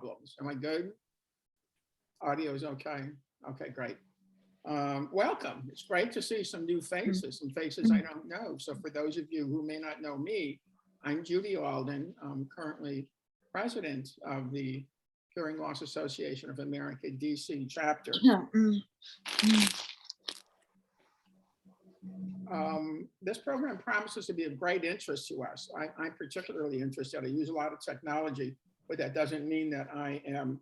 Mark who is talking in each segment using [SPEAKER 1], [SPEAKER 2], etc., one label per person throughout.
[SPEAKER 1] problems. Am I good? Audio is okay. Okay, great. Welcome. It's great to see some new faces, some faces I don't know. So for those of you who may not know me, I'm Judy Alden. I'm currently president of the Hearing Loss Association of America DC chapter. This program promises to be of great interest to us. I'm particularly interested. I use a lot of technology, but that doesn't mean that I am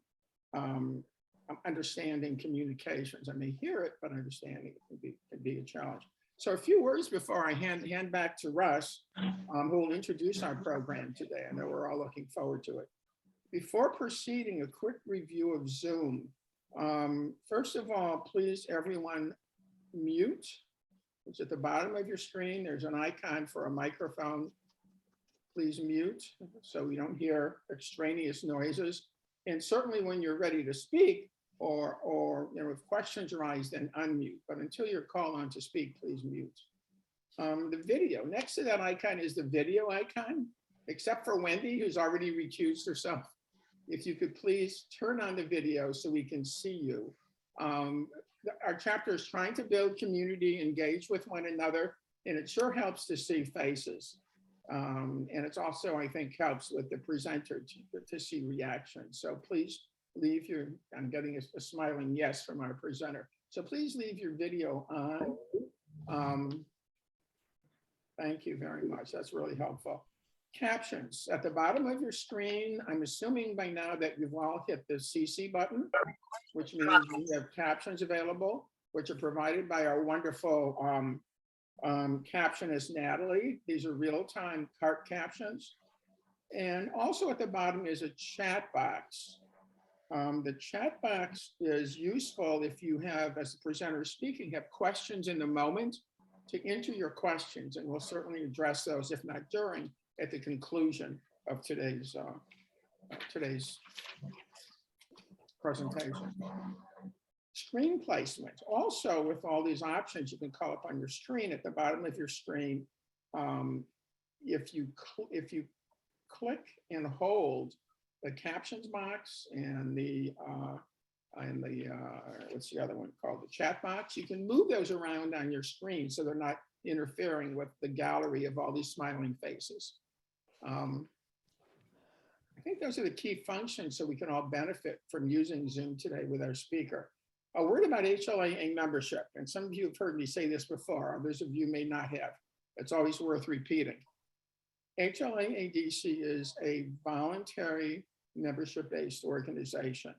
[SPEAKER 1] understanding communications. I may hear it, but understanding it can be a challenge. So a few words before I hand back to Russ, who will introduce our program today. I know we're all looking forward to it. Before proceeding, a quick review of Zoom. First of all, please everyone mute. It's at the bottom of your screen. There's an icon for a microphone. Please mute so we don't hear extraneous noises. And certainly when you're ready to speak or if questions arise, then unmute. But until you're called on to speak, please mute. The video, next to that icon is the video icon, except for Wendy, who's already recused herself. If you could please turn on the video so we can see you. Our chapter is trying to build community, engage with one another, and it sure helps to see faces. And it's also, I think, helps with the presenter to see reactions. So please leave your, I'm getting a smiling yes from our presenter. So please leave your video on. Thank you very much. That's really helpful. Captions at the bottom of your screen. I'm assuming by now that you've all hit the CC button, which means we have captions available, which are provided by our wonderful captionist, Natalie. These are real-time cart captions. And also at the bottom is a chat box. The chat box is useful if you have, as the presenter speaking, have questions in the moment to enter your questions, and we'll certainly address those, if not during, at the conclusion of today's presentation. Screen placement. Also, with all these options, you can call up on your screen at the bottom of your screen. If you click and hold the captions box and the what's the other one called, the chat box, you can move those around on your screen so they're not interfering with the gallery of all these smiling faces. I think those are the key functions so we can all benefit from using Zoom today with our speaker. A word about HLAA membership, and some of you have heard me say this before, others of you may not have. It's always worth repeating. HLAA-DC is a voluntary membership-based organization.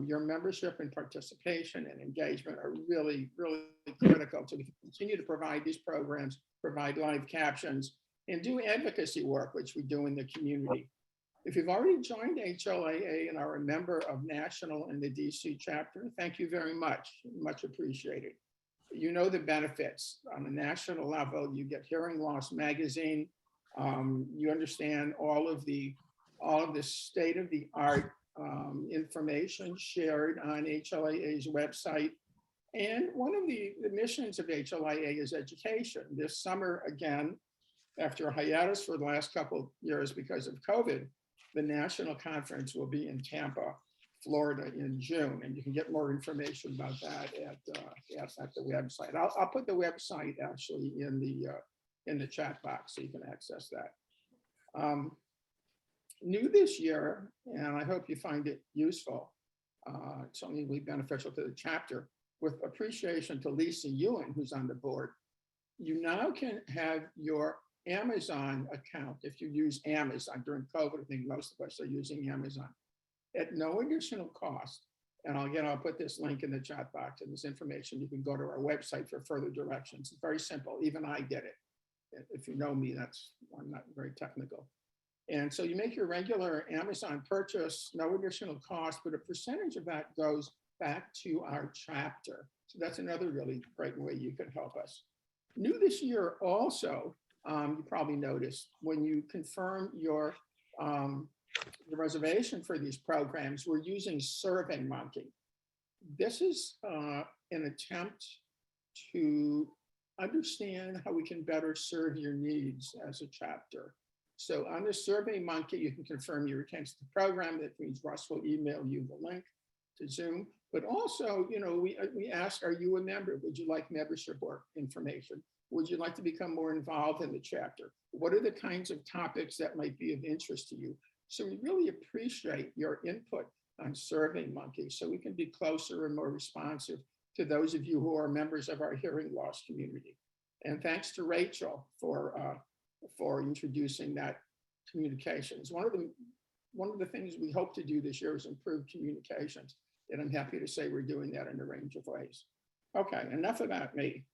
[SPEAKER 1] Your membership and participation and engagement are really, really critical to continue to provide these programs, provide live captions, and do advocacy work, which we do in the community. If you've already joined HLAA and are a member of National and the DC chapter, thank you very much, much appreciated. You know the benefits. On a national level, you get Hearing Loss magazine. You understand all of the state-of-the-art information shared on HLAA's website. And one of the missions of HLAA is education. This summer, again, after a hiatus for the last couple of years because of COVID, the national conference will be in Tampa, Florida in June. And you can get more information about that at the website. I'll put the website actually in the chat box so you can access that. New this year, and I hope you find it useful, it's certainly really beneficial to the chapter, with appreciation to Lisa Ewan, who's on the board. You now can have your Amazon account, if you use Amazon during COVID. I think most of us are using Amazon at no additional cost. And I'll put this link in the chat box and this information. You can go to our website for further directions. It's very simple. Even I did it. If you know me, I'm not very technical. And so you make your regular Amazon purchase, no additional cost, but a percentage of that goes back to our chapter. So that's another really great way you can help us. New this year also, you probably noticed when you confirm your the reservation for these programs, we're using SurveyMonkey. This is an attempt to understand how we can better serve your needs as a chapter. So on the SurveyMonkey, you can confirm your attendance to the program. That means Russ will email you the link to Zoom. But also, we ask, are you a member? Would you like membership or information? Would you like to become more involved in the chapter? What are the kinds of topics that might be of interest to you? So we really appreciate your input on SurveyMonkey so we can be closer and more responsive to those of you who are members of our hearing loss community. And thanks to Rachel for introducing that communications. One of the things we hope to do this year is improve communications. And I'm happy to say we're doing that in a range of ways. Okay, enough about me.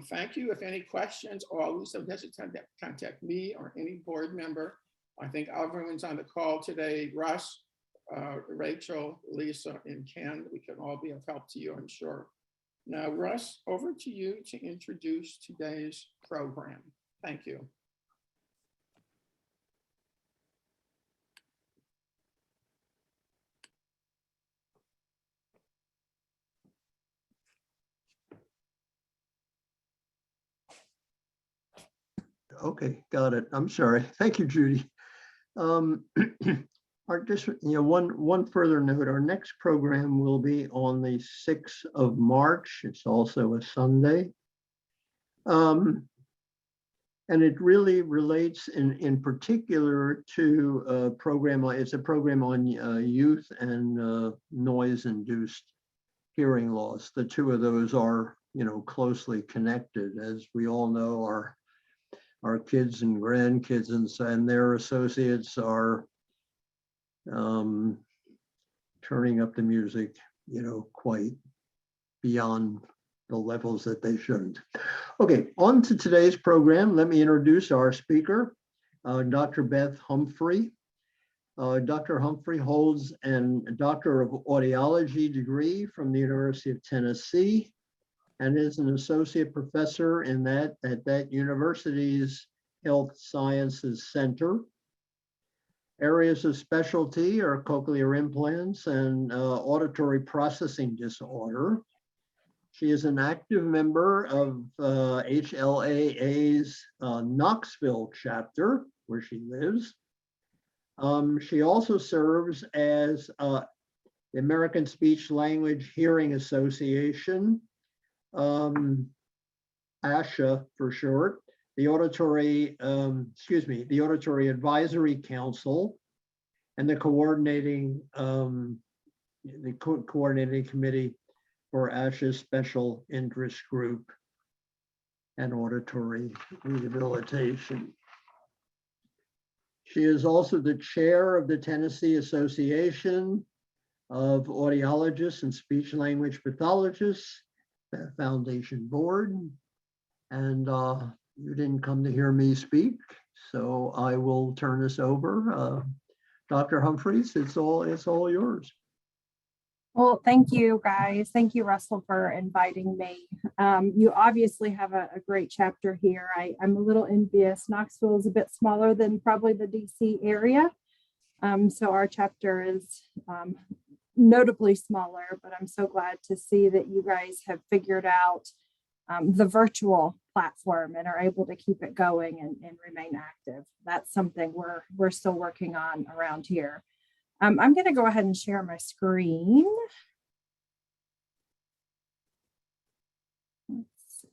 [SPEAKER 1] Thank you. If any questions, always don't hesitate to contact me or any board member. I think everyone's on the call today. Russ, Rachel, Lisa, and Ken, we can all be of help to you, I'm sure. Now, Russ, over to you to introduce today's program. Thank you.
[SPEAKER 2] Okay, got it. I'm sorry. Thank you, Judy. One further note, our next program will be on the 6th of March. It's also a Sunday. And it really relates in particular to a program, it's a program on youth and noise-induced hearing loss. The two of those are, closely connected. As we all know, our kids and grandkids and their associates are turning up the music, quite beyond the levels that they shouldn't. Okay, on to today's program. Let me introduce our speaker, Dr. Beth Humphrey. Dr. Humphrey holds a Doctor of Audiology degree from the University of Tennessee and is an associate professor at that university's Health Sciences Center. Areas of specialty are cochlear implants and auditory processing disorder. She is an active member of HLAA's Knoxville chapter, where she lives. She also serves as the American Speech Language Hearing Association, ASHA for short, the Auditory Advisory Council, and the coordinating committee for ASHA's Special Interest Group and Auditory Rehabilitation. She is also the chair of the Tennessee Association of Audiologists and Speech Language Pathologists, the Foundation Board. And you didn't come to hear me speak, so I will turn this over. Dr. Humphreys, it's all yours.
[SPEAKER 3] Well, thank you guys. Thank you, Russell, for inviting me. You obviously have a great chapter here. I'm a little envious. Knoxville is a bit smaller than probably the DC area. So our chapter is notably smaller, but I'm so glad to see that you guys have figured out the virtual platform and are able to keep it going and remain active. That's something we're still working on around here. I'm going to go ahead and share my screen. Let's see.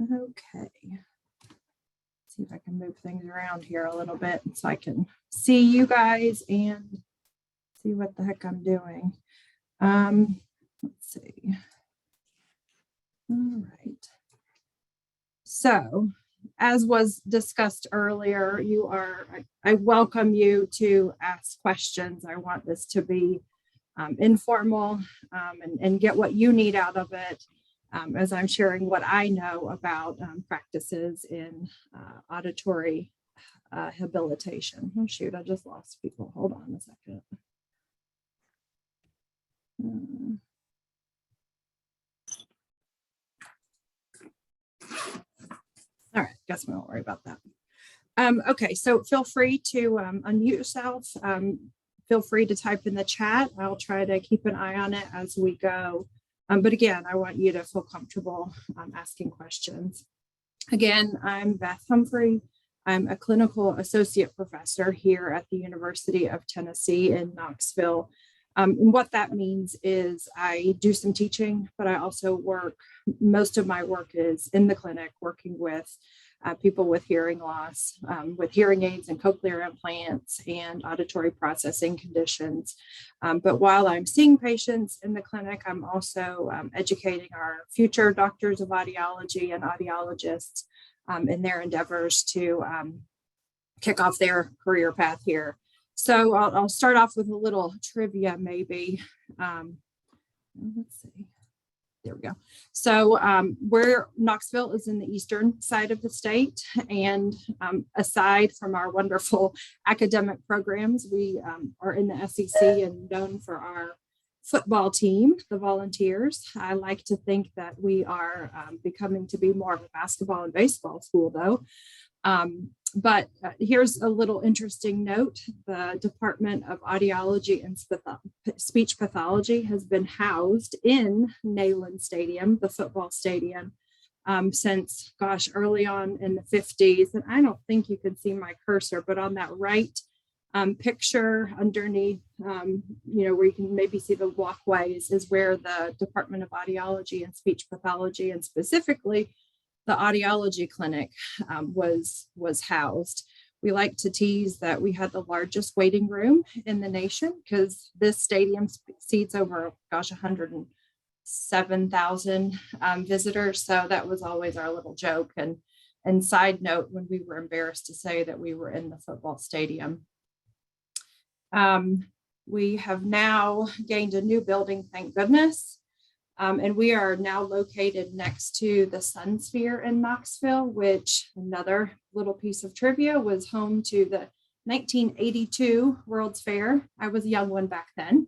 [SPEAKER 3] Okay. Let's see if I can move things around here a little bit so I can see you guys and see what the heck I'm doing. Let's see. All right. So, as was discussed earlier, I welcome you to ask questions. I want this to be informal and get what you need out of it as I'm sharing what I know about practices in auditory rehabilitation. Oh shoot, I just lost people. Hold on a second. All right, guess we won't worry about that. Okay, so feel free to unmute yourself. Feel free to type in the chat. I'll try to keep an eye on it as we go. But again, I want you to feel comfortable asking questions. Again, I'm Beth Humphrey. I'm a clinical associate professor here at the University of Tennessee in Knoxville. And what that means is I do some teaching, but I also work, most of my work is in the clinic working with people with hearing loss, with hearing aids and cochlear implants and auditory processing conditions. But while I'm seeing patients in the clinic, I'm also educating our future doctors of audiology and audiologists in their endeavors to kick off their career path here. So I'll start off with a little trivia, maybe. Let's see. There we go. So where Knoxville is in the eastern side of the state, and aside from our wonderful academic programs, we are in the SEC and known for our football team, the Volunteers. I like to think that we are becoming to be more of a basketball and baseball school, though. But here's a little interesting note. The Department of Audiology and Speech Pathology has been housed in Neyland Stadium, the football stadium, since, gosh, early on in the 50s. And I don't think you can see my cursor, but on that right picture underneath, where you can maybe see the walkways is where the Department of Audiology and Speech Pathology, and specifically the audiology clinic was housed. We like to tease that we had the largest waiting room in the nation because this stadium seats over, 107,000 visitors. So that was always our little joke. And side note, when we were embarrassed to say that we were in the football stadium. We have now gained a new building, thank goodness. And we are now located next to the Sun Sphere in Knoxville, which, another little piece of trivia, was home to the 1982 World's Fair. I was a young one back then.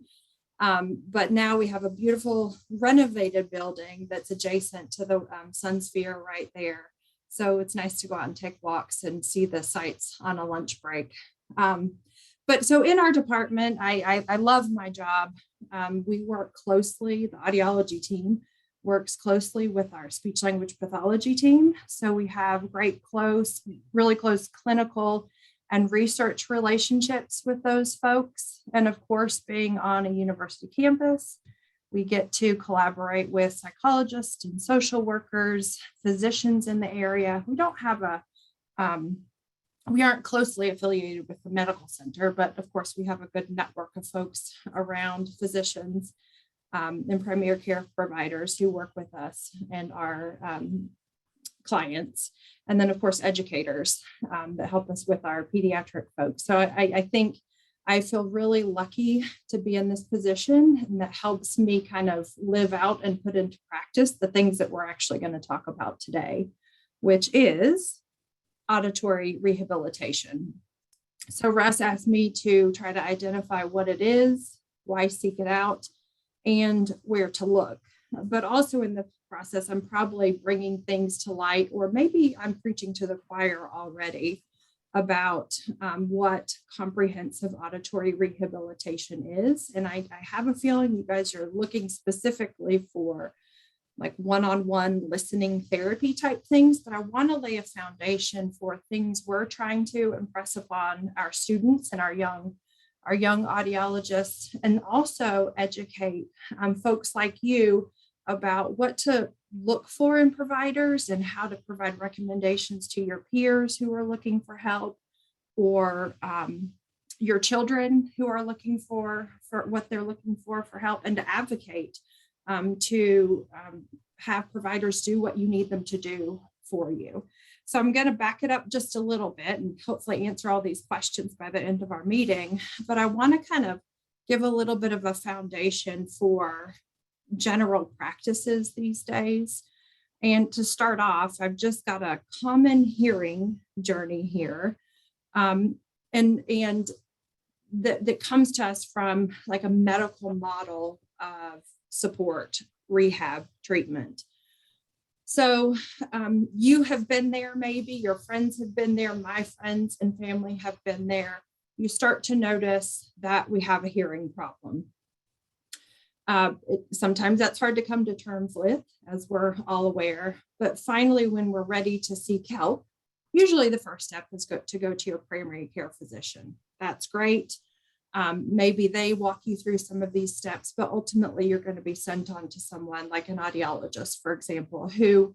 [SPEAKER 3] But now we have a beautiful renovated building that's adjacent to the Sun Sphere right there. So it's nice to go out and take walks and see the sights on a lunch break. But so in our department, I love my job. We work closely, the audiology team works closely with our speech language pathology team. So we have really close clinical and research relationships with those folks. And of course, being on a university campus, we get to collaborate with psychologists and social workers, physicians in the area. We don't have we aren't closely affiliated with the medical center, but of course we have a good network of folks around physicians and primary care providers who work with us and our clients. And then of course, educators that help us with our pediatric folks. So I think I feel really lucky to be in this position, and that helps me kind of live out and put into practice the things that we're actually going to talk about today, which is auditory rehabilitation. So Russ asked me to try to identify what it is, why seek it out, and where to look. But also in the process, I'm probably bringing things to light, or maybe I'm preaching to the choir already about what comprehensive auditory rehabilitation is. And I have a feeling you guys are looking specifically for like one-on-one listening therapy type things, but I want to lay a foundation for things we're trying to impress upon our students and our young audiologists, and also educate folks like you about what to look for in providers and how to provide recommendations to your peers who are looking for help, or your children who are looking for what they're looking for help, and to advocate to have providers do what you need them to do for you. So I'm going to back it up just a little bit and hopefully answer all these questions by the end of our meeting. But I want to kind of give a little bit of a foundation for general practices these days. And to start off, I've just got a common hearing journey here. And that comes to us from like a medical model of support, rehab, treatment. So you have been there, maybe your friends have been there, my friends and family have been there. You start to notice that we have a hearing problem. Sometimes that's hard to come to terms with, as we're all aware. But finally, when we're ready to seek help, usually the first step is to go to your primary care physician. That's great. Maybe they walk you through some of these steps, but ultimately you're going to be sent on to someone like an audiologist, for example, who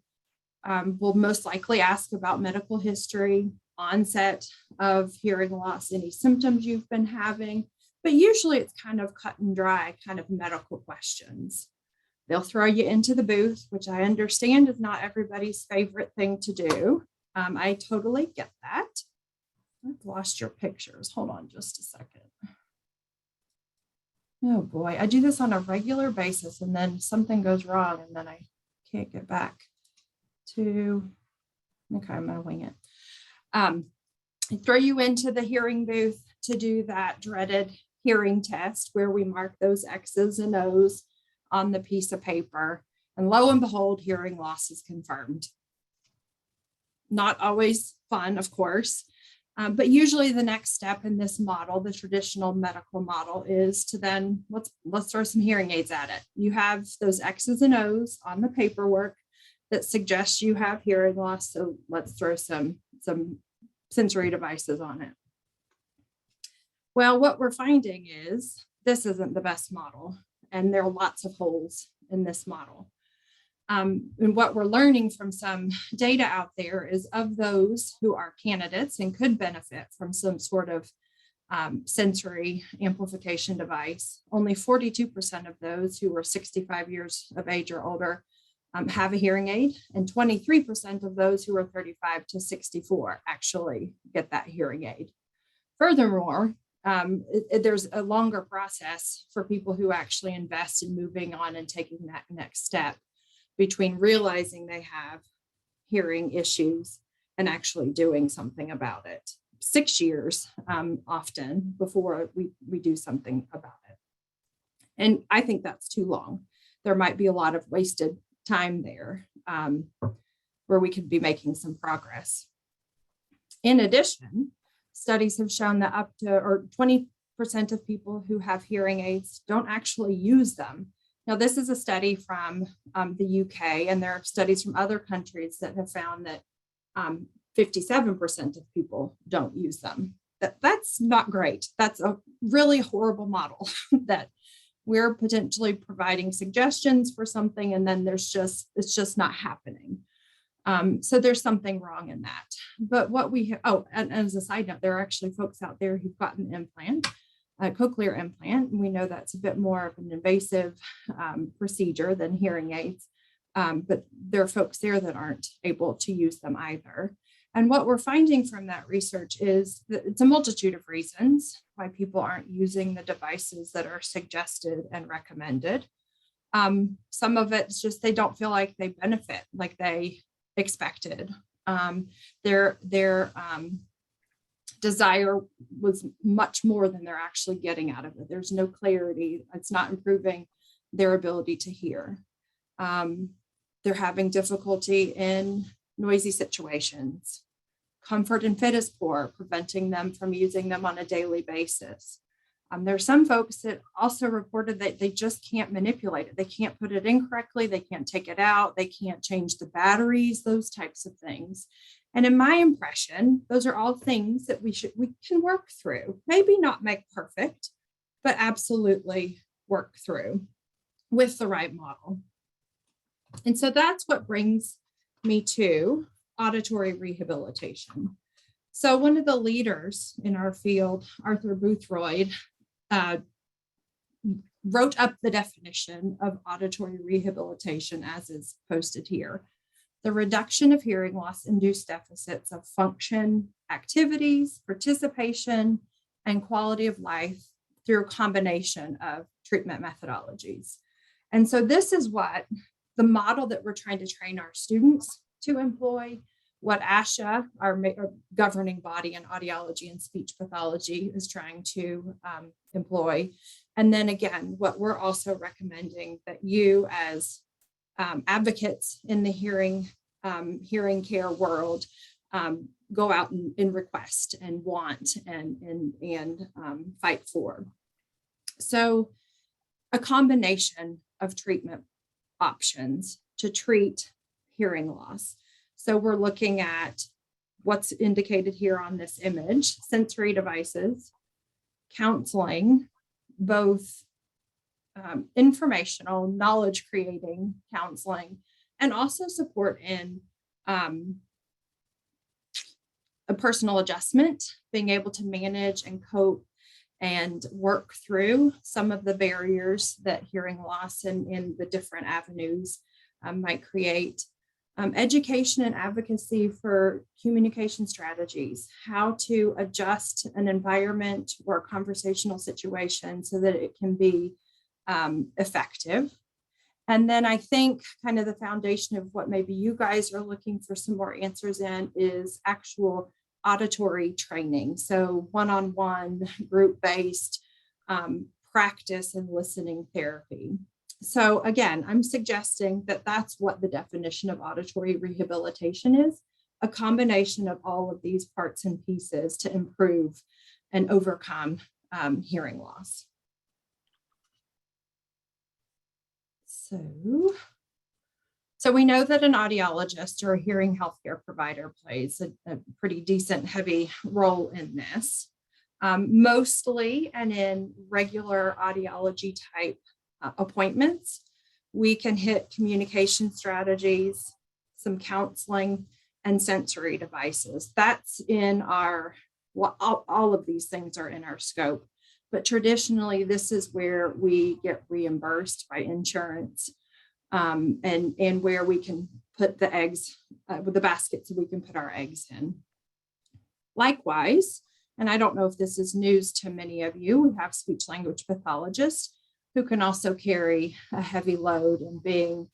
[SPEAKER 3] will most likely ask about medical history, onset of hearing loss, any symptoms you've been having. But usually it's kind of cut and dry, kind of medical questions. They'll throw you into the booth, which I understand is not everybody's favorite thing to do. I totally get that. I've lost your pictures. Hold on just a second. Oh boy, I do this on a regular basis and then something goes wrong and then I can't get back to, okay, I'm gonna wing it. I throw you into the hearing booth to do that dreaded hearing test where we mark those X's and O's on the piece of paper. And lo and behold, hearing loss is confirmed. Not always fun, of course, but usually the next step in this model, the traditional medical model, is to then let's throw some hearing aids at it. You have those X's and O's on the paperwork that suggests you have hearing loss, so let's throw some sensory devices on it. Well, what we're finding is this isn't the best model, and there are lots of holes in this model. And what we're learning from some data out there is of those who are candidates and could benefit from some sort of sensory amplification device, only 42% of those who are 65 years of age or older have a hearing aid, and 23% of those who are 35 to 64 actually get that hearing aid. Furthermore, there's a longer process for people who actually invest in moving on and taking that next step between realizing they have hearing issues and actually doing something about it. 6 years often before we do something about it. And I think that's too long. There might be a lot of wasted time there where we could be making some progress. In addition, studies have shown that up to, or 20% of people who have hearing aids don't actually use them. Now, this is a study from the UK, and there are studies from other countries that have found that 57% of people don't use them. That's not great. That's a really horrible model that we're potentially providing suggestions for something, and then it's just not happening. So there's something wrong in that. But what we have, and as a side note, there are actually folks out there who've got an implant, a cochlear implant, and we know that's a bit more of an invasive procedure than hearing aids, but there are folks there that aren't able to use them either. And what we're finding from that research is that it's a multitude of reasons why people aren't using the devices that are suggested and recommended. Some of it's just they don't feel like they benefit like they expected. Their desire was much more than they're actually getting out of it. There's no clarity. It's not improving their ability to hear. They're having difficulty in noisy situations. Comfort and fit is poor, preventing them from using them on a daily basis. There are some folks that also reported that they just can't manipulate it. They can't put it in correctly. They can't take it out. They can't change the batteries, those types of things. And in my impression, those are all things that we can work through. Maybe not make perfect, but absolutely work through with the right model. And so that's what brings me to auditory rehabilitation. So one of the leaders in our field, Arthur Boothroyd, wrote up the definition of auditory rehabilitation as is posted here. The reduction of hearing loss induced deficits of function, activities, participation, and quality of life through a combination of treatment methodologies. And so this is what the model that we're trying to train our students to employ, what ASHA, our governing body in audiology and speech pathology, is trying to employ. And then again, what we're also recommending that you as advocates in the hearing care world go out and request and want and fight for. So a combination of treatment options to treat hearing loss. So we're looking at what's indicated here on this image: sensory devices, counseling, both informational, knowledge creating counseling, and also support in a personal adjustment, being able to manage and cope and work through some of the barriers that hearing loss and in the different avenues might create. Education and advocacy for communication strategies, how to adjust an environment or a conversational situation so that it can be effective. And then I think kind of the foundation of what maybe you guys are looking for some more answers in is actual auditory training. So one-on-one, group-based practice and listening therapy. So again, I'm suggesting that that's what the definition of auditory rehabilitation is: a combination of all of these parts and pieces to improve and overcome hearing loss. So we know that an audiologist or a hearing healthcare provider plays a pretty decent heavy role in this. Mostly and in regular audiology type appointments, we can hit communication strategies, some counseling, and sensory devices. That's in our, all of these things are in our scope. But traditionally, this is where we get reimbursed by insurance and where we can put the eggs, with the baskets that we can put our eggs in. Likewise, and I don't know if this is news to many of you, we have speech language pathologists who can also carry a heavy load and being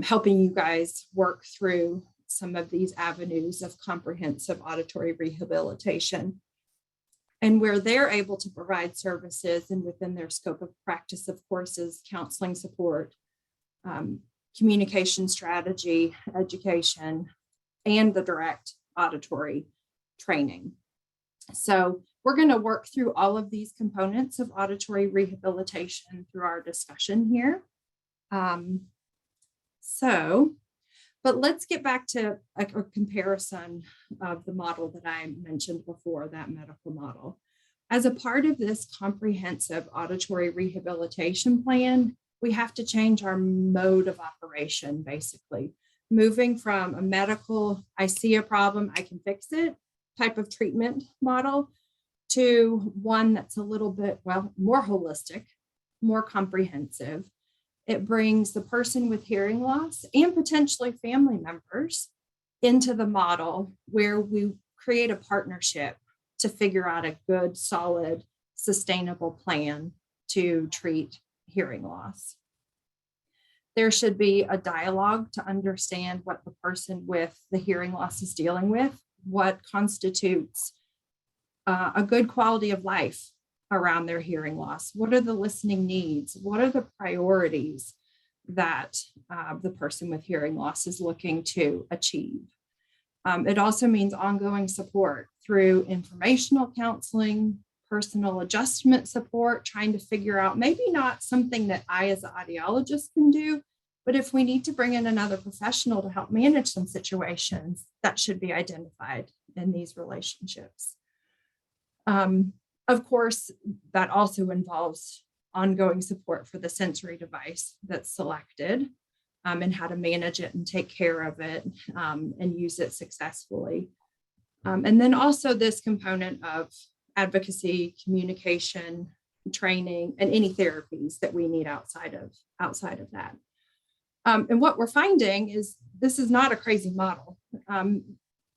[SPEAKER 3] helping you guys work through some of these avenues of comprehensive auditory rehabilitation. And where they're able to provide services and within their scope of practice, of course, is counseling support, communication strategy, education, and the direct auditory training. So we're going to work through all of these components of auditory rehabilitation through our discussion here. But let's get back to a comparison of the model that I mentioned before, that medical model. As a part of this comprehensive auditory rehabilitation plan, we have to change our mode of operation, basically, moving from a medical, I see a problem, I can fix it type of treatment model to one that's a little bit, well, more holistic, more comprehensive. It brings the person with hearing loss and potentially family members into the model where we create a partnership to figure out a good, solid, sustainable plan to treat hearing loss. There should be a dialogue to understand what the person with the hearing loss is dealing with, what constitutes a good quality of life around their hearing loss. What are the listening needs? What are the priorities that the person with hearing loss is looking to achieve? It also means ongoing support through informational counseling, personal adjustment support, trying to figure out maybe not something that I as an audiologist can do, but if we need to bring in another professional to help manage some situations, that should be identified in these relationships. Of course, that also involves ongoing support for the sensory device that's selected and how to manage it and take care of it and use it successfully. And then also this component of advocacy, communication, training, and any therapies that we need outside of that. And what we're finding is this is not a crazy model.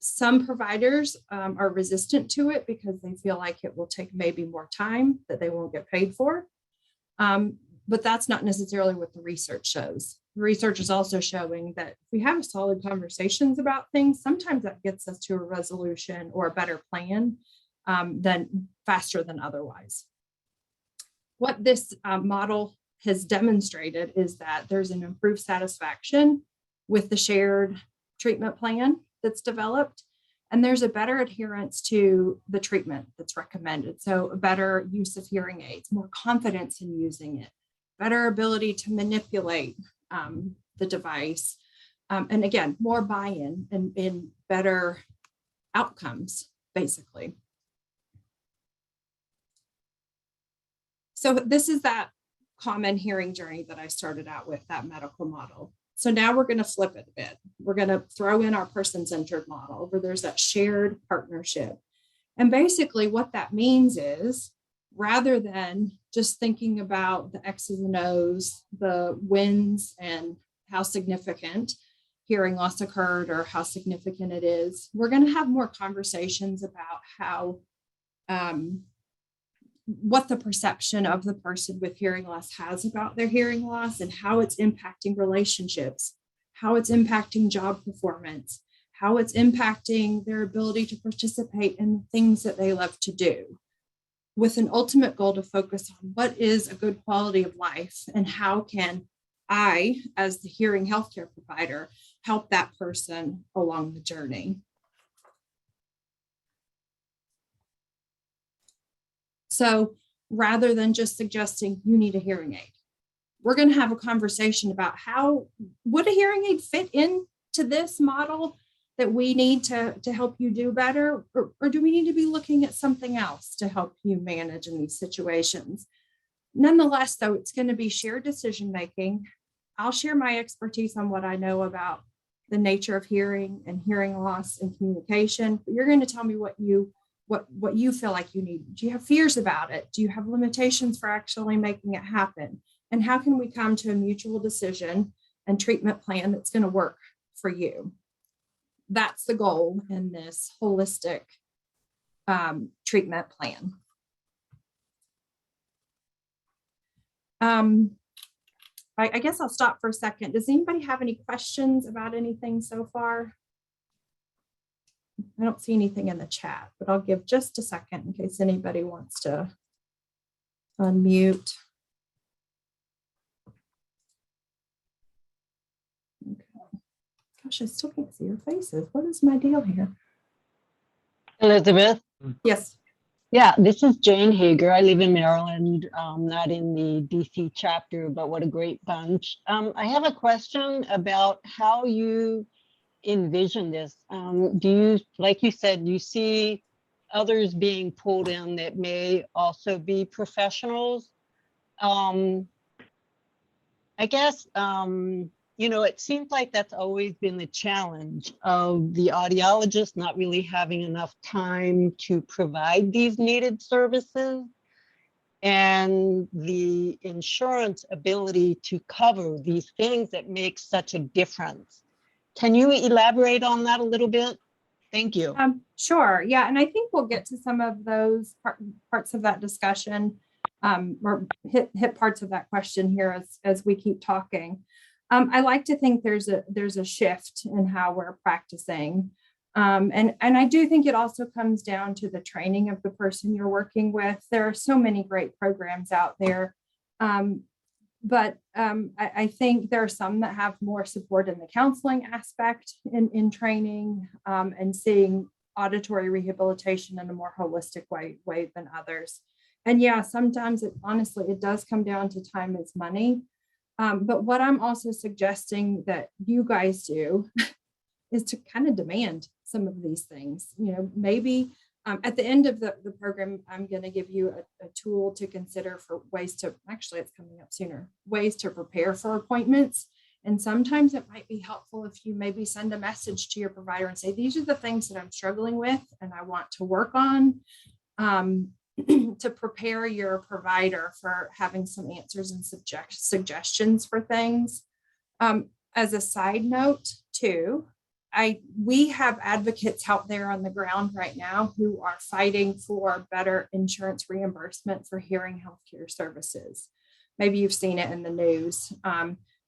[SPEAKER 3] Some providers are resistant to it because they feel like it will take maybe more time that they won't get paid for. But that's not necessarily what the research shows. The research is also showing that if we have solid conversations about things, sometimes that gets us to a resolution or a better plan than faster than otherwise. What this model has demonstrated is that there's an improved satisfaction with the shared treatment plan that's developed, and there's a better adherence to the treatment that's recommended. So a better use of hearing aids, more confidence in using it, better ability to manipulate the device, and again, more buy-in and better outcomes, basically. So this is that common hearing journey that I started out with, that medical model. So now we're going to flip it a bit. We're going to throw in our person-centered model where there's that shared partnership. And basically what that means is, rather than just thinking about the X's and O's, the wins and how significant hearing loss occurred or how significant it is, we're going to have more conversations about how, what the perception of the person with hearing loss has about their hearing loss and how it's impacting relationships, how it's impacting job performance, how it's impacting their ability to participate in the things that they love to do, with an ultimate goal to focus on what is a good quality of life and how can I, as the hearing healthcare provider, help that person along the journey. So rather than just suggesting you need a hearing aid, we're going to have a conversation about how would a hearing aid fit into this model that we need to help you do better, or do we need to be looking at something else to help you manage in these situations? Nonetheless, though, it's going to be shared decision making. I'll share my expertise on what I know about the nature of hearing and hearing loss and communication. But you're going to tell me what you feel like you need. Do you have fears about it? Do you have limitations for actually making it happen? And how can we come to a mutual decision and treatment plan that's going to work for you? That's the goal in this holistic treatment plan. I guess I'll stop for a second. Does anybody have any questions about anything so far? I don't see anything in the chat, but I'll give just a second in case anybody wants to unmute. Okay. Gosh, I still can't see your faces. What is my deal here?
[SPEAKER 4] Elizabeth?
[SPEAKER 3] Yes.
[SPEAKER 4] Yeah, this is Jane Hager. I live in Maryland, not in the DC chapter, but what a great bunch. I have a question about how you envision this. Do you, like you said, you see others being pulled in that may also be professionals? I guess, you know, it seems like that's always been the challenge of the audiologist not really having enough time to provide these needed services, and the insurance ability to cover these things that make such a difference. Can you elaborate on that a little bit? Thank you.
[SPEAKER 3] Sure. Yeah. And I think we'll get to some of those parts of that discussion, or hit parts of that question here as we keep talking. I like to think there's a shift in how we're practicing. And I do think it also comes down to the training of the person you're working with. There are so many great programs out there. But I think there are some that have more support in the counseling aspect in training, and seeing auditory rehabilitation in a more holistic way than others. And yeah, sometimes honestly, it does come down to time is money. But what I'm also suggesting that you guys do is to kind of demand some of these things. You know, maybe at the end of the program, I'm going to give you a tool to consider for ways to, actually it's coming up sooner, ways to prepare for appointments. And sometimes it might be helpful if you maybe send a message to your provider and say, these are the things that I'm struggling with and I want to work on, to prepare your provider for having some answers and suggestions for things. As a side note too, we have advocates out there on the ground right now who are fighting for better insurance reimbursement for hearing healthcare services. Maybe you've seen it in the news.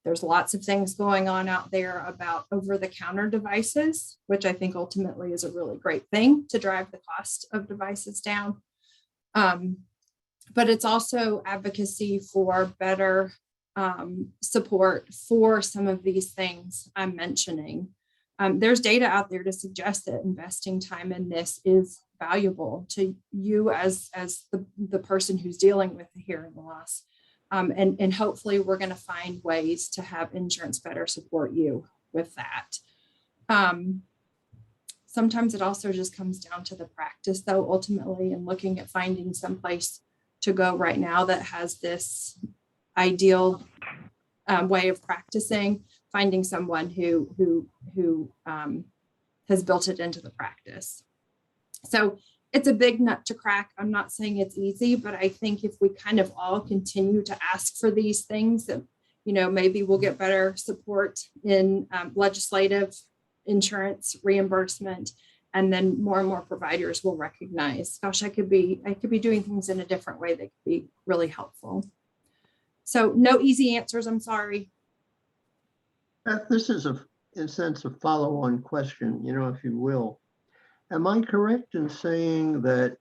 [SPEAKER 3] There's lots of things going on out there about over-the-counter devices, which I think ultimately is a really great thing to drive the cost of devices down. But it's also advocacy for better support for some of these things I'm mentioning. There's data out there to suggest that investing time in this is valuable to you as the person who's dealing with the hearing loss. And hopefully we're going to find ways to have insurance better support you with that. Sometimes it also just comes down to the practice, though, ultimately, and looking at finding some place to go right now that has this ideal way of practicing, finding someone who has built it into the practice. So it's a big nut to crack. I'm not saying it's easy, but I think if we kind of all continue to ask for these things, that, you know, maybe we'll get better support in legislative, insurance, reimbursement, and then more and more providers will recognize, gosh, I could be doing things in a different way that could be really helpful. So no easy answers, I'm sorry.
[SPEAKER 2] This is in a sense, a follow-on question, you know, if you will. Am I correct in saying that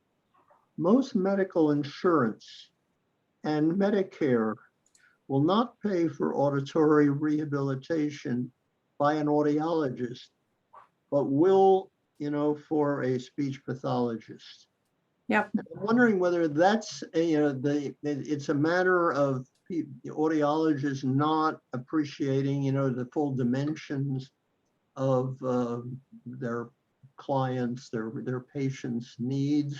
[SPEAKER 2] most medical insurance and Medicare will not pay for auditory rehabilitation by an audiologist, but will, you know, for a speech pathologist?
[SPEAKER 3] Yep.
[SPEAKER 2] I'm wondering whether that's, you know, it's a matter of the audiologists not appreciating, you know, the full dimensions of their clients, their patients' needs,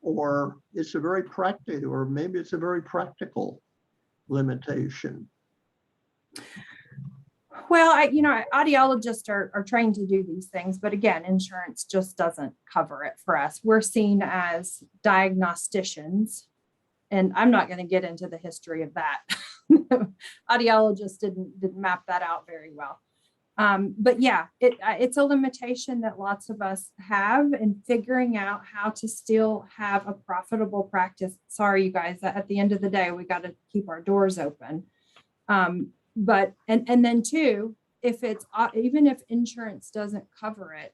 [SPEAKER 2] or it's a very practical, or maybe it's a very practical limitation.
[SPEAKER 3] Well, audiologists are trained to do these things, but again, insurance just doesn't cover it for us. We're seen as diagnosticians, and I'm not going to get into the history of that. Audiologists didn't map that out very well. But yeah, it's a limitation that lots of us have in figuring out how to still have a profitable practice. Sorry, you guys, at the end of the day, we got to keep our doors open. But then too, if it's even if insurance doesn't cover it,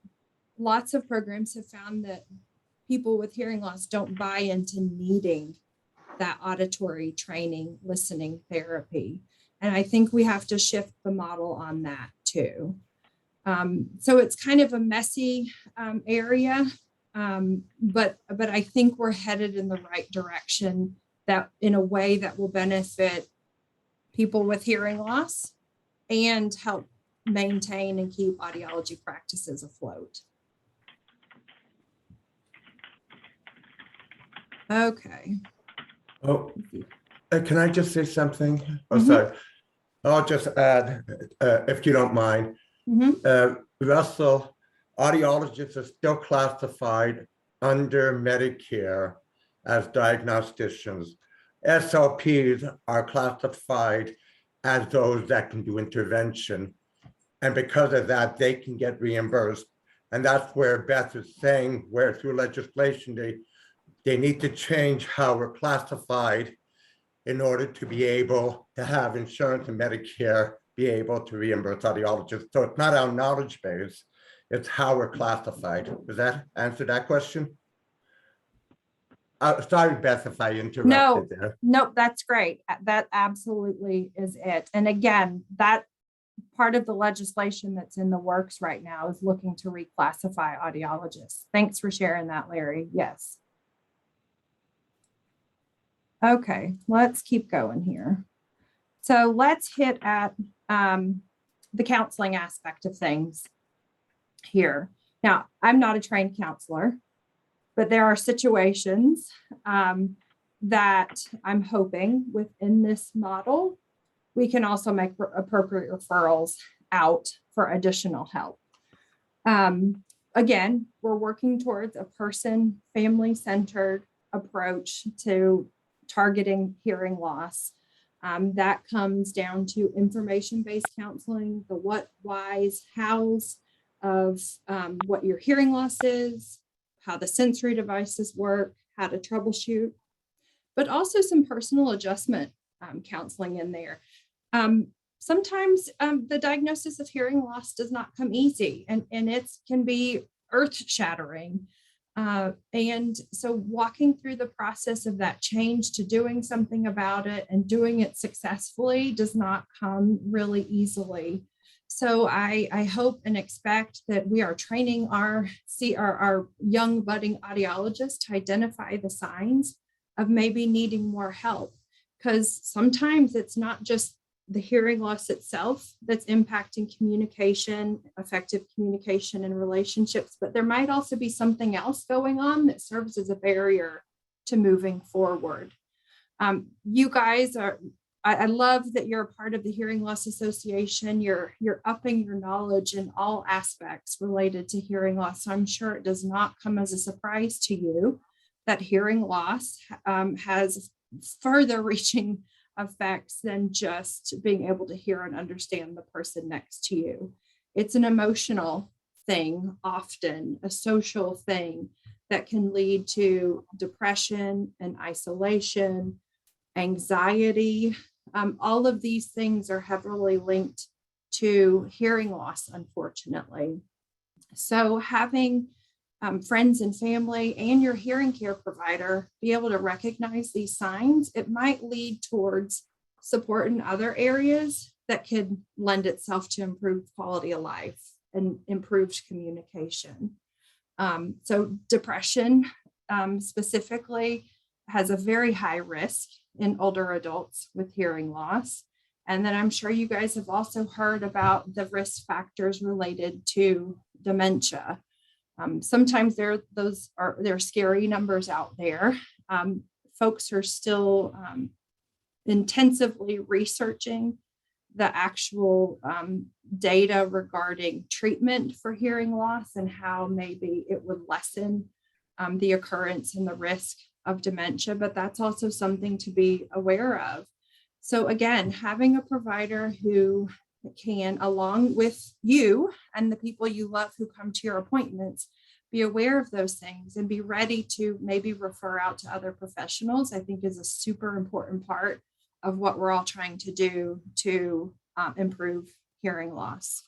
[SPEAKER 3] lots of programs have found that people with hearing loss don't buy into needing that auditory training, listening therapy. And I think we have to shift the model on that too. So it's kind of a messy area, but I think we're headed in the right direction, that in a way that will benefit people with hearing loss and help maintain and keep audiology practices afloat. Okay.
[SPEAKER 5] Oh, can I just say something? Oh,
[SPEAKER 3] Mhm.
[SPEAKER 5] sorry. I'll just add, if you don't mind. Russell, audiologists are still classified under Medicare as diagnosticians. SLPs are classified as those that can do intervention. And because of that, they can get reimbursed. And that's where Beth is saying, where through legislation, they need to change how we're classified in order to be able to have insurance and Medicare be able to reimburse audiologists. So it's not our knowledge base, it's how we're classified. Does that answer that question? Sorry, Beth, if I interrupted there.
[SPEAKER 3] No, that's great. That absolutely is it. And again, that part of the legislation that's in the works right now is looking to reclassify audiologists. Thanks for sharing that, Larry. Yes. Okay, let's keep going here. So let's hit at the counseling aspect of things here. Now, I'm not a trained counselor, but there are situations that I'm hoping within this model, we can also make appropriate referrals out for additional help. Again, we're working towards a person, family-centered approach to targeting hearing loss. That comes down to information-based counseling, the what, whys, hows of what your hearing loss is, how the sensory devices work, how to troubleshoot, but also some personal adjustment counseling in there. Sometimes the diagnosis of hearing loss does not come easy, and it can be earth-shattering. And so walking through the process of that change to doing something about it and doing it successfully does not come really easily. So I hope and expect that we are training our young budding audiologists to identify the signs of maybe needing more help. because sometimes it's not just the hearing loss itself that's impacting communication, effective communication and relationships, but there might also be something else going on that serves as a barrier to moving forward. You guys are, I love that you're a part of the Hearing Loss Association. You're upping your knowledge in all aspects related to hearing loss. So I'm sure it does not come as a surprise to you that hearing loss has further reaching effects than just being able to hear and understand the person next to you. It's an emotional thing, often a social thing that can lead to depression and isolation, anxiety. All of these things are heavily linked to hearing loss, unfortunately. So having friends and family and your hearing care provider be able to recognize these signs, it might lead towards support in other areas that could lend itself to improved quality of life and improved communication. So depression specifically has a very high risk in older adults with hearing loss. And then I'm sure you guys have also heard about the risk factors related to dementia. Sometimes there are scary numbers out there. Folks are still intensively researching the actual data regarding treatment for hearing loss and how maybe it would lessen the occurrence and the risk of dementia, but that's also something to be aware of. So again, having a provider who can, along with you and the people you love who come to your appointments, be aware of those things and be ready to maybe refer out to other professionals, I think is a super important part of what we're all trying to do to improve hearing loss.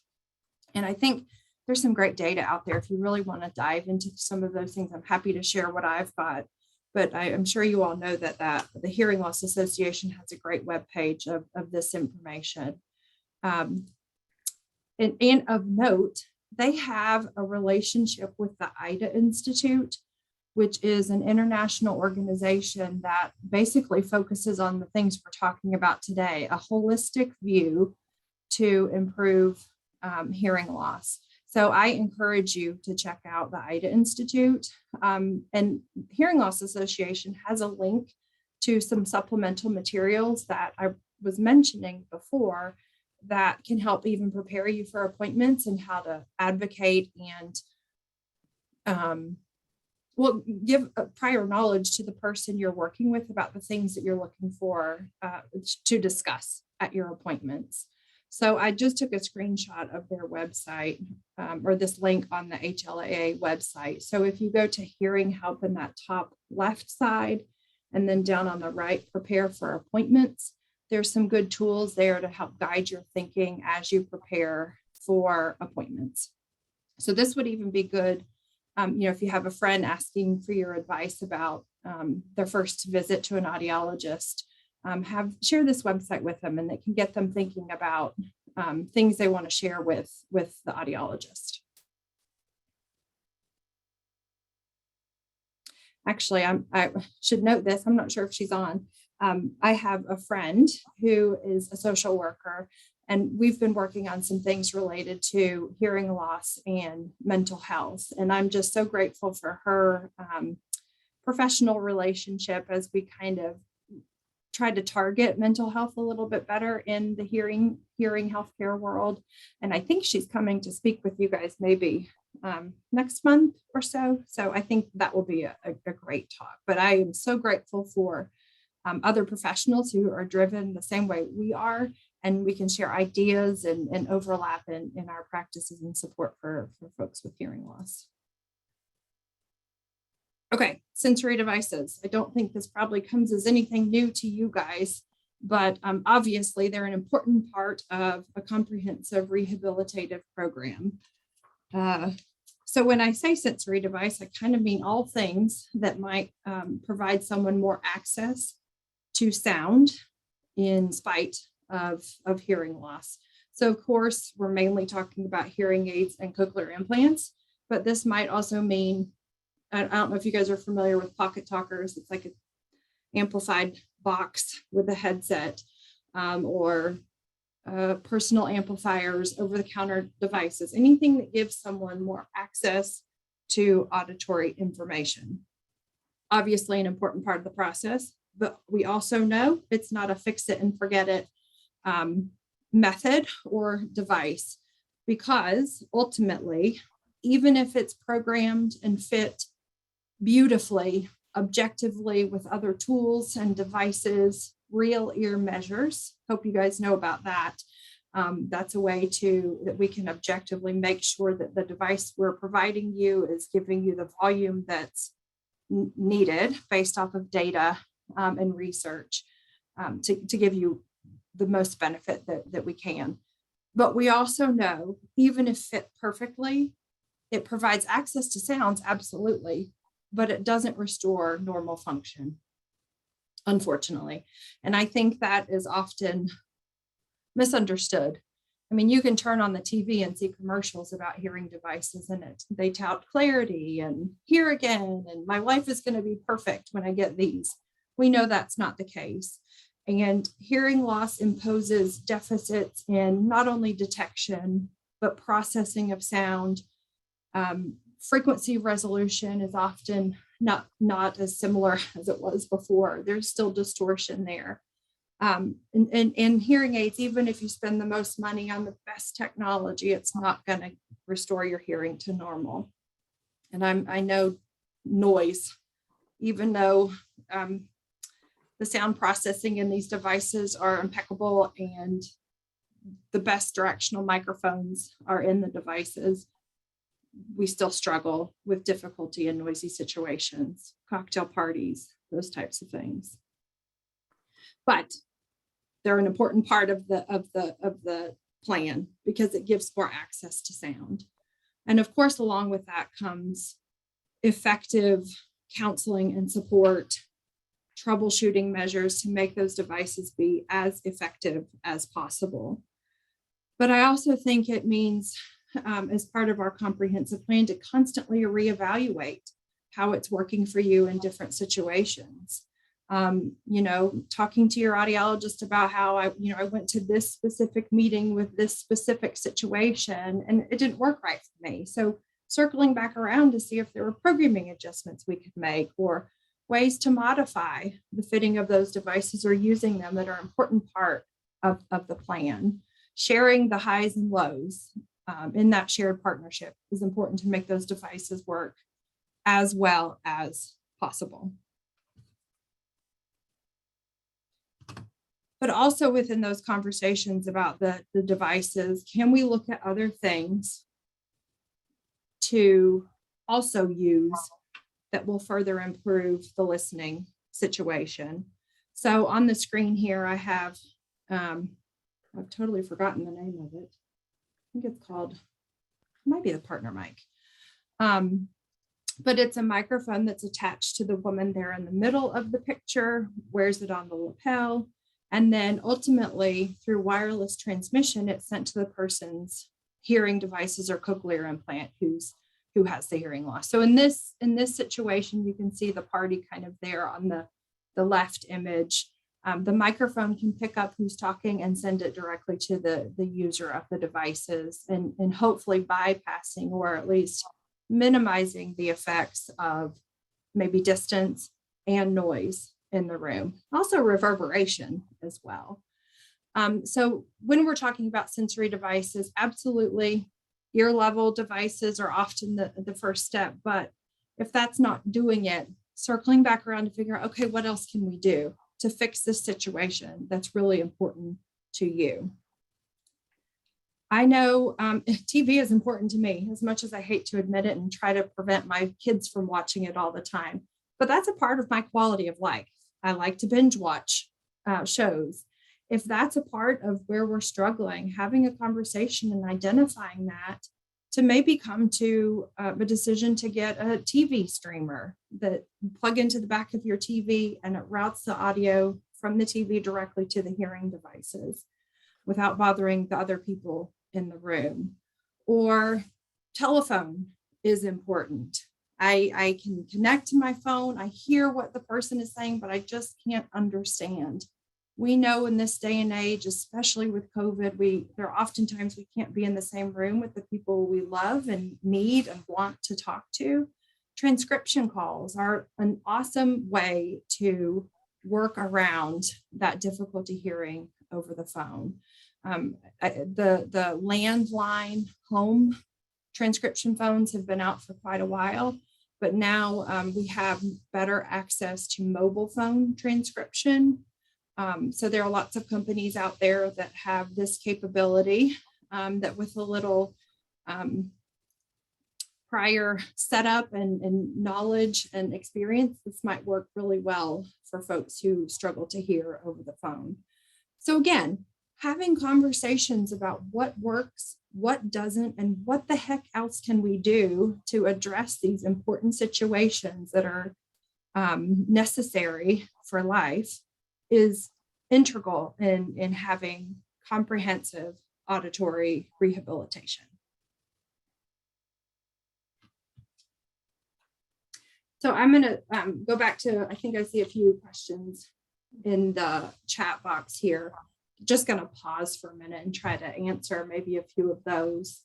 [SPEAKER 3] And I think there's some great data out there. If you really want to dive into some of those things, I'm happy to share what I've got. But I'm sure you all know that the Hearing Loss Association has a great webpage of this information. And of note, they have a relationship with the AIDA Institute, which is an international organization that basically focuses on the things we're talking about today, a holistic view to improve hearing loss. So I encourage you to check out the AIDA Institute. And Hearing Loss Association has a link to some supplemental materials that I was mentioning before that can help even prepare you for appointments and how to advocate and give prior knowledge to the person you're working with about the things that you're looking for to discuss at your appointments. So I just took a screenshot of their website or this link on the HLAA website. So if you go to hearing help in that top left side and then down on the right, prepare for appointments, there's some good tools there to help guide your thinking as you prepare for appointments. So this would even be good, if you have a friend asking for your advice about their first visit to an audiologist, share this website with them, and it can get them thinking about things they want to share with the audiologist. Actually, I should note this. I'm not sure if she's on. I have a friend who is a social worker, and we've been working on some things related to hearing loss and mental health. And I'm just so grateful for her professional relationship as we kind of tried to target mental health a little bit better in the hearing healthcare world. And I think she's coming to speak with you guys maybe next month or so. So I think that will be a great talk. But I am so grateful for other professionals who are driven the same way we are, and we can share ideas and overlap in our practices and support for folks with hearing loss. Okay, sensory devices. I don't think this probably comes as anything new to you guys, but obviously they're an important part of a comprehensive rehabilitative program. So when I say sensory device, I kind of mean all things that might provide someone more access to sound in spite of hearing loss. So of course, we're mainly talking about hearing aids and cochlear implants, but this might also mean, I don't know if you guys are familiar with pocket talkers. It's like an amplified box with a headset or personal amplifiers, over-the-counter devices, anything that gives someone more access to auditory information. Obviously, an important part of the process, but we also know it's not a fix it and forget it method or device, because ultimately, even if it's programmed and fit beautifully, objectively with other tools and devices, real ear measures, hope you guys know about that. That's a way that we can objectively make sure that the device we're providing you is giving you the volume that's needed based off of data and research to give you the most benefit that we can. But we also know, even if fit perfectly, it provides access to sounds, absolutely, but it doesn't restore normal function, unfortunately. And I think that is often misunderstood. I mean, you can turn on the TV and see commercials about hearing devices, and they tout clarity and hear again, and my life is going to be perfect when I get these. We know that's not the case. And hearing loss imposes deficits in not only detection, but processing of sound. Frequency resolution is often not as similar as it was before. There's still distortion there. And hearing aids, even if you spend the most money on the best technology, it's not going to restore your hearing to normal. And I know noise, even though the sound processing in these devices are impeccable and the best directional microphones are in the devices, we still struggle with difficulty in noisy situations, cocktail parties, those types of things. But they're an important part of the plan because it gives more access to sound. And of course, along with that comes effective counseling and support, troubleshooting measures to make those devices be as effective as possible. But I also think it means, as part of our comprehensive plan, to constantly reevaluate how it's working for you in different situations. Talking to your audiologist about how I went to this specific meeting with this specific situation and it didn't work right for me. So circling back around to see if there were programming adjustments we could make or ways to modify the fitting of those devices or using them that are an important part of the plan. Sharing the highs and lows in that shared partnership is important to make those devices work as well as possible. But also within those conversations about the devices, can we look at other things to also use that will further improve the listening situation? So on the screen here, I have, I've totally forgotten the name of it. I think it's called, it might be the partner mic. But it's a microphone that's attached to the woman there in the middle of the picture, wears it on the lapel. And then ultimately through wireless transmission, it's sent to the person's hearing devices or cochlear implant who has the hearing loss. So in this situation, you can see the party kind of there on the left image. The microphone can pick up who's talking and send it directly to the user of the devices and hopefully bypassing or at least minimizing the effects of maybe distance and noise in the room, also reverberation as well. So when we're talking about sensory devices, absolutely ear level devices are often the first step, but if that's not doing it, circling back around to figure out, okay, what else can we do to fix this situation that's really important to you? I know TV is important to me, as much as I hate to admit it and try to prevent my kids from watching it all the time, but that's a part of my quality of life. I like to binge watch shows. If that's a part of where we're struggling, having a conversation and identifying that to maybe come to a decision to get a TV streamer that plug into the back of your TV and it routes the audio from the TV directly to the hearing devices without bothering the other people in the room. Or telephone is important. I can connect to my phone. I hear what the person is saying, but I just can't understand. We know in this day and age, especially with COVID, there are oftentimes we can't be in the same room with the people we love and need and want to talk to. Transcription calls are an awesome way to work around that difficulty hearing over the phone. The landline home transcription phones have been out for quite a while, but now we have better access to mobile phone transcription. So there are lots of companies out there that have this capability that with a little prior setup and knowledge and experience, this might work really well for folks who struggle to hear over the phone. So again, having conversations about what works, what doesn't, and what the heck else can we do to address these important situations that are necessary for life is integral in having comprehensive auditory rehabilitation. So I'm going to go back to, I think I see a few questions in the chat box here. Just going to pause for a minute and try to answer maybe a few of those.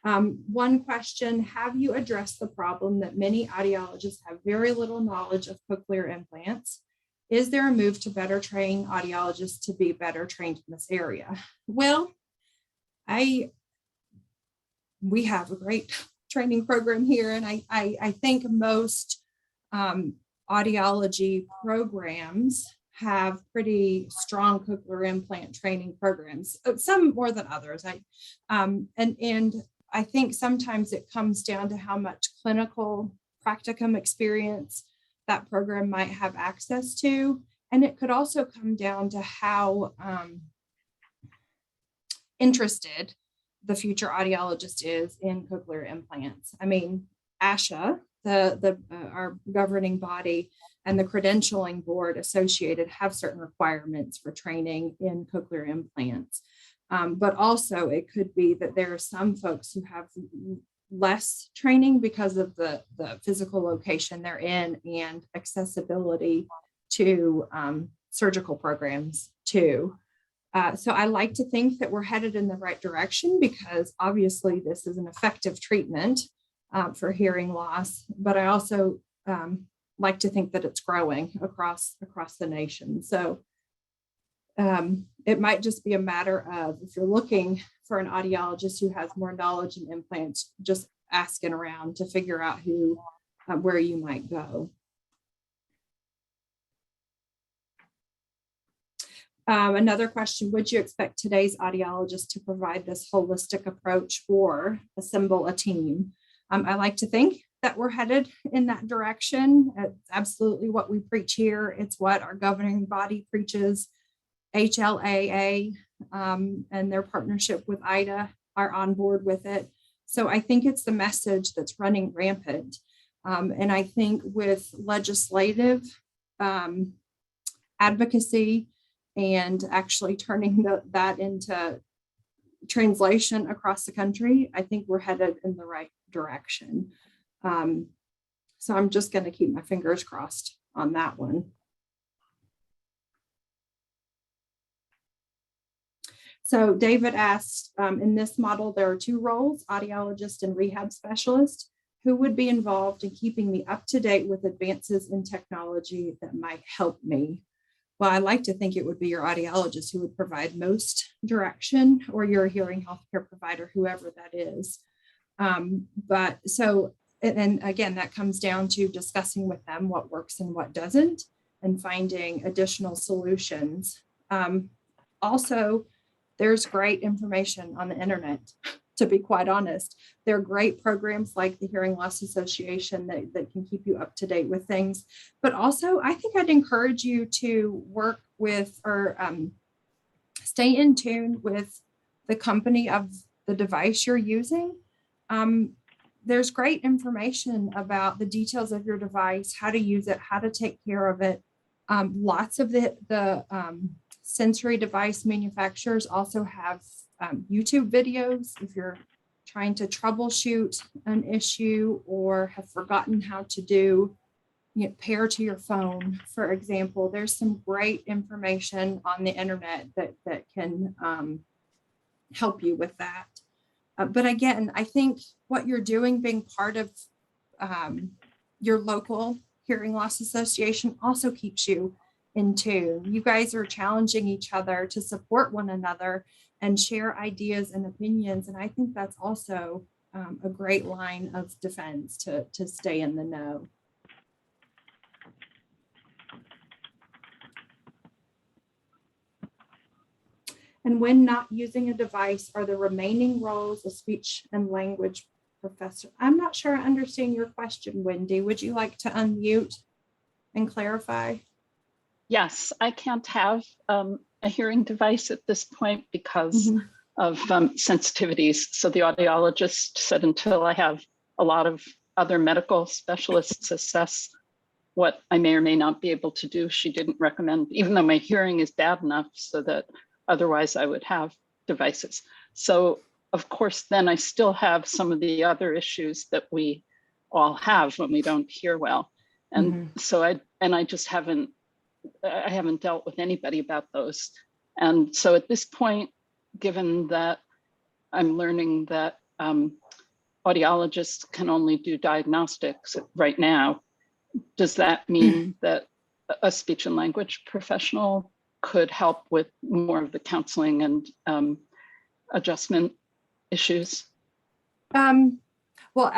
[SPEAKER 3] One question, have you addressed the problem that many audiologists have very little knowledge of cochlear implants? Is there a move to better train audiologists to be better trained in this area? Well, we have a great training program here, and I think most audiology programs have pretty strong cochlear implant training programs, some more than others. And I think sometimes it comes down to how much clinical practicum experience that program might have access to. And it could also come down to how interested the future audiologist is in cochlear implants. I mean, ASHA, our governing body, and the credentialing board associated have certain requirements for training in cochlear implants. But also it could be that there are some folks who have less training because of the physical location they're in and accessibility to surgical programs too. So I like to think that we're headed in the right direction because obviously this is an effective treatment for hearing loss, but I also like to think that it's growing across the nation. So it might just be a matter of, if you're looking for an audiologist who has more knowledge in implants, just asking around to figure out where you might go. Another question, would you expect today's audiologist to provide this holistic approach or assemble a team? I like to think that we're headed in that direction. It's absolutely what we preach here. It's what our governing body preaches. HLAA and their partnership with IDA are on board with it. So I think it's the message that's running rampant. And I think with legislative advocacy and actually turning that into translation across the country, I think we're headed in the right direction. So I'm just going to keep my fingers crossed on that one. So David asked, in this model, there are two roles, audiologist and rehab specialist. Who would be involved in keeping me up to date with advances in technology that might help me? Well, I like to think it would be your audiologist who would provide most direction, or your hearing healthcare provider, whoever that is. But so, and again, that comes down to discussing with them what works and what doesn't, and finding additional solutions. Also, there's great information on the internet, to be quite honest. There are great programs like the Hearing Loss Association that can keep you up to date with things. But also, I think I'd encourage you to work with or stay in tune with the company of the device you're using. There's great information about the details of your device, how to use it, how to take care of it. Lots of the sensory device manufacturers also have YouTube videos if you're trying to troubleshoot an issue or have forgotten how to do, pair to your phone, for example. There's some great information on the internet that can help you with that. But again, I think what you're doing, being part of your local hearing loss association, also keeps you in tune. You guys are challenging each other to support one another and share ideas and opinions. And I think that's also a great line of defense to stay in the know. And when not using a device, are the remaining roles a speech and language professor? I'm not sure I understand your question, Wendy. Would you like to unmute and clarify?
[SPEAKER 6] Yes, I can't have a hearing device at this point because of sensitivities. So the audiologist said until I have a lot of other medical specialists assess what I may or may not be able to do, she didn't recommend, even though my hearing is bad enough so that otherwise I would have devices. So of course, then I still have some of the other issues that we all have when we don't hear well. And so I just haven't dealt with anybody about those. And so at this point, given that I'm learning that audiologists can only do diagnostics right now, does that mean that a speech and language professional could help with more of the counseling and adjustment issues?
[SPEAKER 3] Well,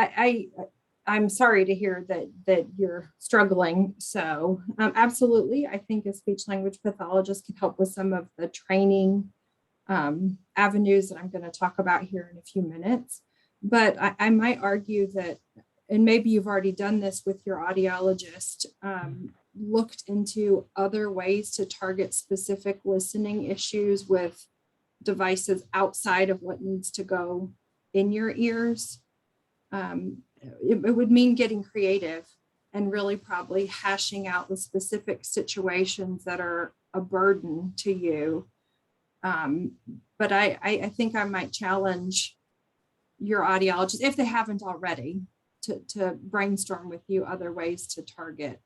[SPEAKER 3] I'm sorry to hear that you're struggling. So absolutely, I think a speech language pathologist can help with some of the training avenues that I'm going to talk about here in a few minutes. But I might argue that, and maybe you've already done this with your audiologist, looked into other ways to target specific listening issues with devices outside of what needs to go in your ears. It would mean getting creative and really probably hashing out the specific situations that are a burden to you. But I think I might challenge your audiologist, if they haven't already, to brainstorm with you other ways to target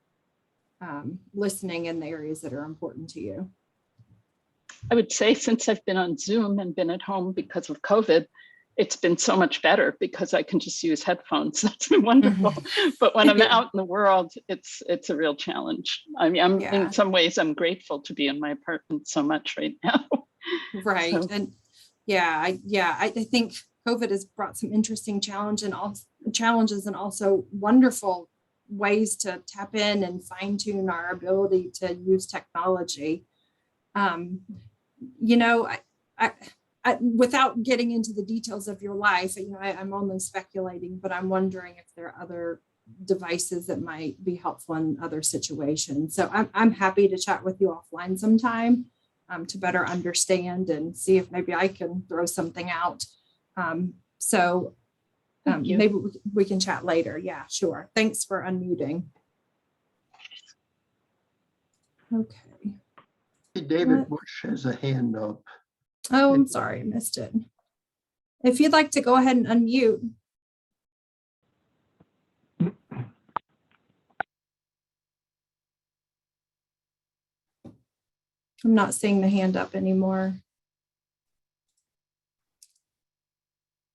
[SPEAKER 3] listening in the areas that are important to you.
[SPEAKER 6] I would say since I've been on Zoom and been at home because of COVID, it's been so much better because I can just use headphones. That's been wonderful. But when I'm out in the world, it's a real challenge. I mean, in some ways, I'm grateful to be in my apartment so much right now.
[SPEAKER 3] Right. So. And I think COVID has brought some interesting challenges and also wonderful ways to tap in and fine tune our ability to use technology. Without getting into the details of your life, I'm only speculating, but I'm wondering if there are other devices that might be helpful in other situations. So I'm happy to chat with you offline sometime to better understand and see if maybe I can throw something out. Maybe we can chat later. Yeah, sure. Thanks for unmuting. Okay.
[SPEAKER 2] Hey, David Bush has a hand up.
[SPEAKER 3] Oh, I'm sorry, I missed it. If you'd like to go ahead and unmute. I'm not seeing the hand up anymore.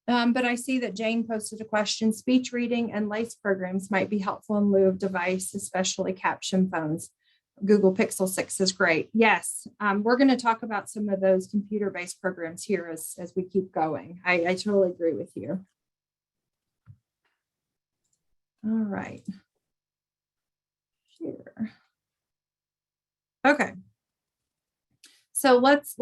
[SPEAKER 3] But I see that Jane posted a question. Speech reading and LACE programs might be helpful in lieu of device, especially caption phones. Google Pixel 6 is great. Yes, we're going to talk about some of those computer-based programs here as we keep going. I totally agree with you. All right. Here. Okay. So let's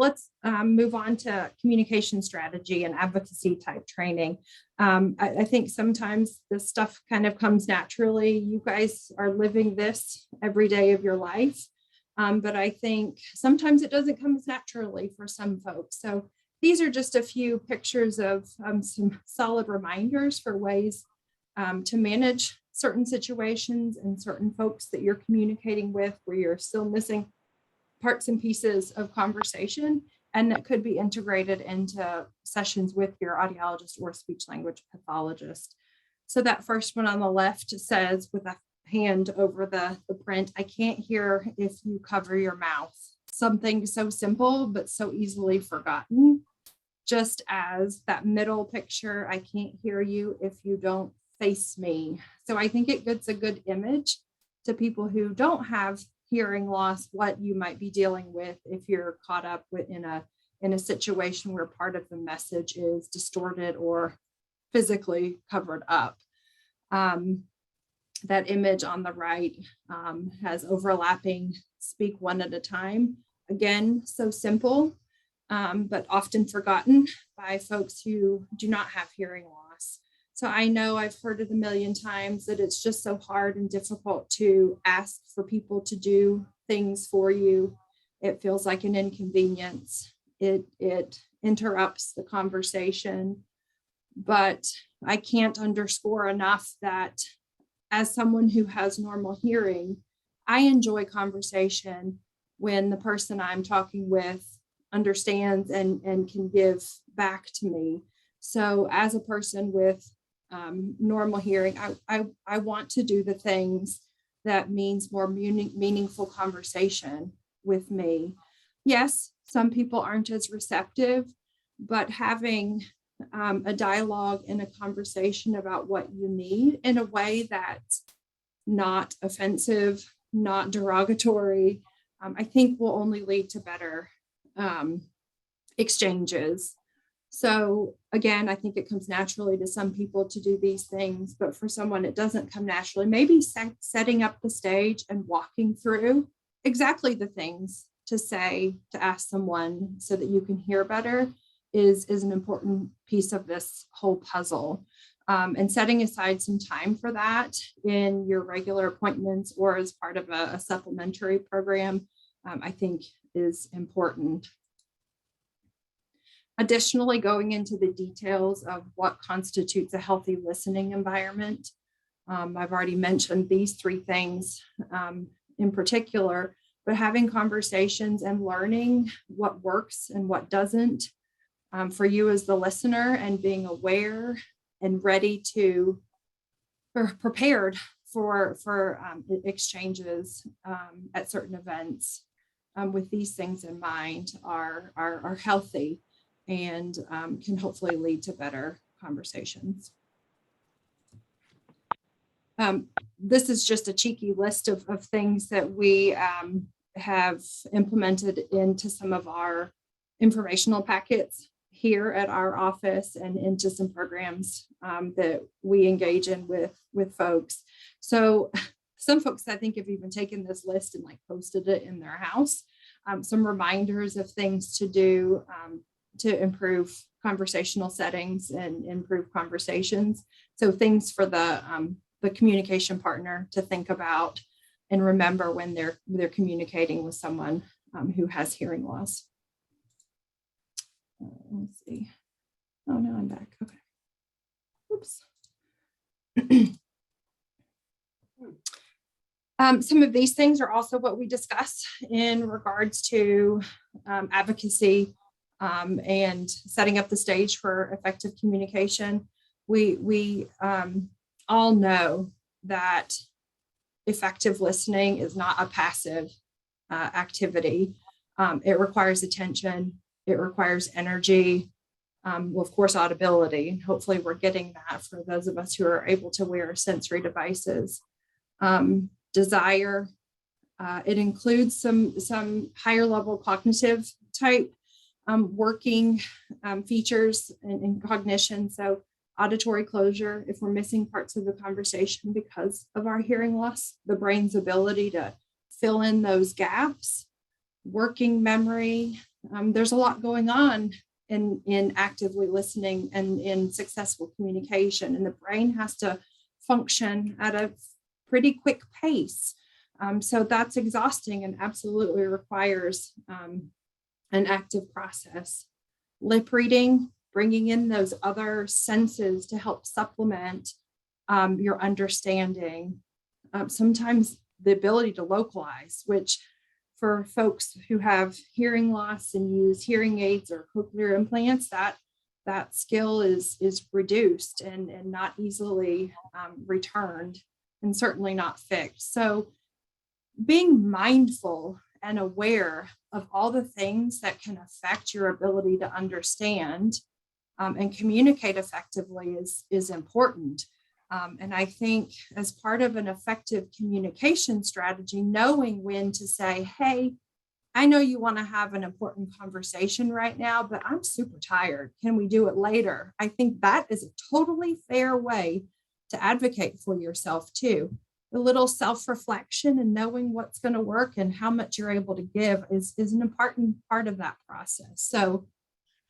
[SPEAKER 3] move on to communication strategy and advocacy type training. I think sometimes this stuff kind of comes naturally. You guys are living this every day of your life, but I think sometimes it doesn't come as naturally for some folks. So these are just a few pictures of some solid reminders for ways to manage certain situations and certain folks that you're communicating with where you're still missing parts and pieces of conversation and that could be integrated into sessions with your audiologist or speech language pathologist. So that first one on the left says, with a hand over the print, I can't hear if you cover your mouth. Something so simple, but so easily forgotten. Just as that middle picture, I can't hear you if you don't face me. So I think it gets a good image to people who don't have hearing loss, what you might be dealing with if you're caught up in a situation where part of the message is distorted or physically covered up. That image on the right has overlapping speak one at a time. Again, so simple, but often forgotten by folks who do not have hearing loss. So I know I've heard it a million times that it's just so hard and difficult to ask for people to do things for you. It feels like an inconvenience. It interrupts the conversation, but I can't underscore enough that as someone who has normal hearing, I enjoy conversation when the person I'm talking with understands and can give back to me. So as a person with normal hearing, I want to do the things that means more meaningful conversation with me. Yes, some people aren't as receptive, but having a dialogue and a conversation about what you need in a way that's not offensive, not derogatory, I think will only lead to better exchanges. So again, I think it comes naturally to some people to do these things, but for someone it doesn't come naturally. Maybe setting up the stage and walking through exactly the things to say, to ask someone so that you can hear better is an important piece of this whole puzzle. And setting aside some time for that in your regular appointments or as part of a supplementary program, I think is important. Additionally, going into the details of what constitutes a healthy listening environment. I've already mentioned these three things in particular, but having conversations and learning what works and what doesn't for you as the listener, and being aware and ready to, or prepared for exchanges at certain events with these things in mind are healthy and can hopefully lead to better conversations. This is just a cheeky list of things that we have implemented into some of our informational packets here at our office and into some programs that we engage in with folks. So some folks, I think, have even taken this list and like posted it in their house. Some reminders of things to do to improve conversational settings and improve conversations. So things for the communication partner to think about and remember when they're communicating with someone who has hearing loss. Let's see. Oh, no, I'm back. Okay. Oops. Some of these things are also what we discuss in regards to advocacy and setting up the stage for effective communication. We all know that effective listening is not a passive activity. It requires attention. It requires energy, well, of course, audibility. Hopefully we're getting that for those of us who are able to wear sensory devices. Desire, it includes some higher level cognitive type working features in cognition. So auditory closure, if we're missing parts of the conversation because of our hearing loss, the brain's ability to fill in those gaps, working memory. There's a lot going on in actively listening and in successful communication, and the brain has to function at a pretty quick pace. So that's exhausting and absolutely requires an active process. Lip reading, bringing in those other senses to help supplement your understanding. Sometimes the ability to localize, which for folks who have hearing loss and use hearing aids or cochlear implants, that skill is reduced and not easily returned, and certainly not fixed. So being mindful and aware of all the things that can affect your ability to understand and communicate effectively is important. And I think as part of an effective communication strategy, knowing when to say, hey, I know you want to have an important conversation right now, but I'm super tired. Can we do it later? I think that is a totally fair way to advocate for yourself too. A little self-reflection and knowing what's going to work and how much you're able to give is an important part of that process. So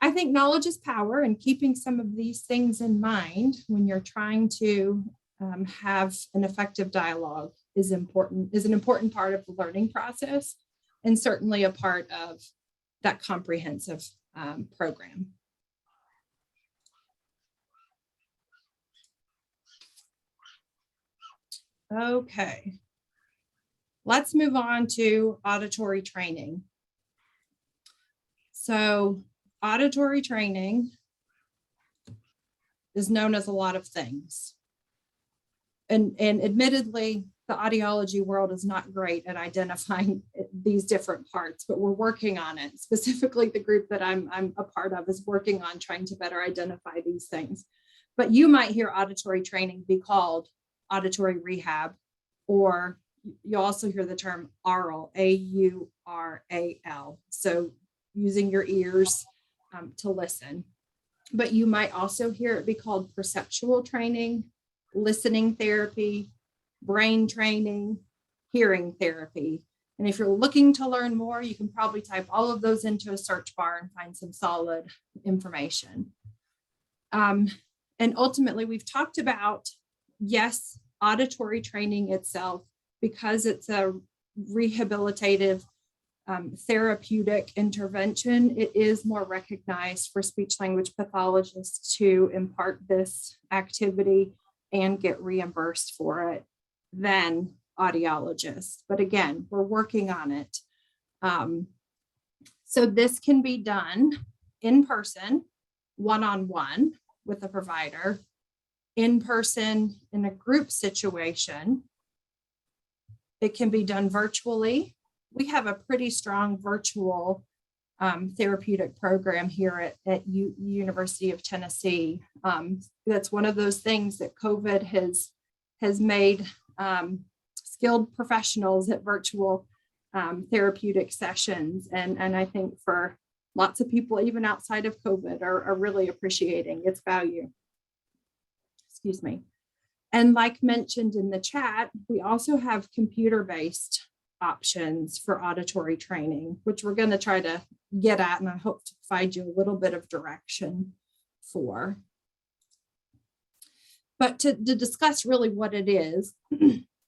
[SPEAKER 3] I think knowledge is power, and keeping some of these things in mind when you're trying to have an effective dialogue is an important part of the learning process, and certainly a part of that comprehensive program. Okay, let's move on to auditory training. So auditory training is known as a lot of things. And admittedly, the audiology world is not great at identifying these different parts, but we're working on it. Specifically, the group that I'm a part of is working on trying to better identify these things. But you might hear auditory training be called auditory rehab, or you also hear the term aural, A-U-R-A-L. So using your ears to listen. But you might also hear it be called perceptual training, listening therapy, brain training, hearing therapy. And if you're looking to learn more, you can probably type all of those into a search bar and find some solid information. And ultimately, we've talked about, yes, auditory training itself, because it's a rehabilitative therapeutic intervention, it is more recognized for speech language pathologists to impart this activity and get reimbursed for it than audiologists. But again, we're working on it. So this can be done in person, one-on-one with a provider, in person in a group situation. It can be done virtually. We have a pretty strong virtual therapeutic program here at University of Tennessee. That's one of those things that COVID has made skilled professionals at virtual therapeutic sessions. And I think for lots of people, even outside of COVID, are really appreciating its value. Excuse me. And like mentioned in the chat, we also have computer-based options for auditory training, which we're going to try to get at, and I hope to provide you a little bit of direction for. But to discuss really what it is,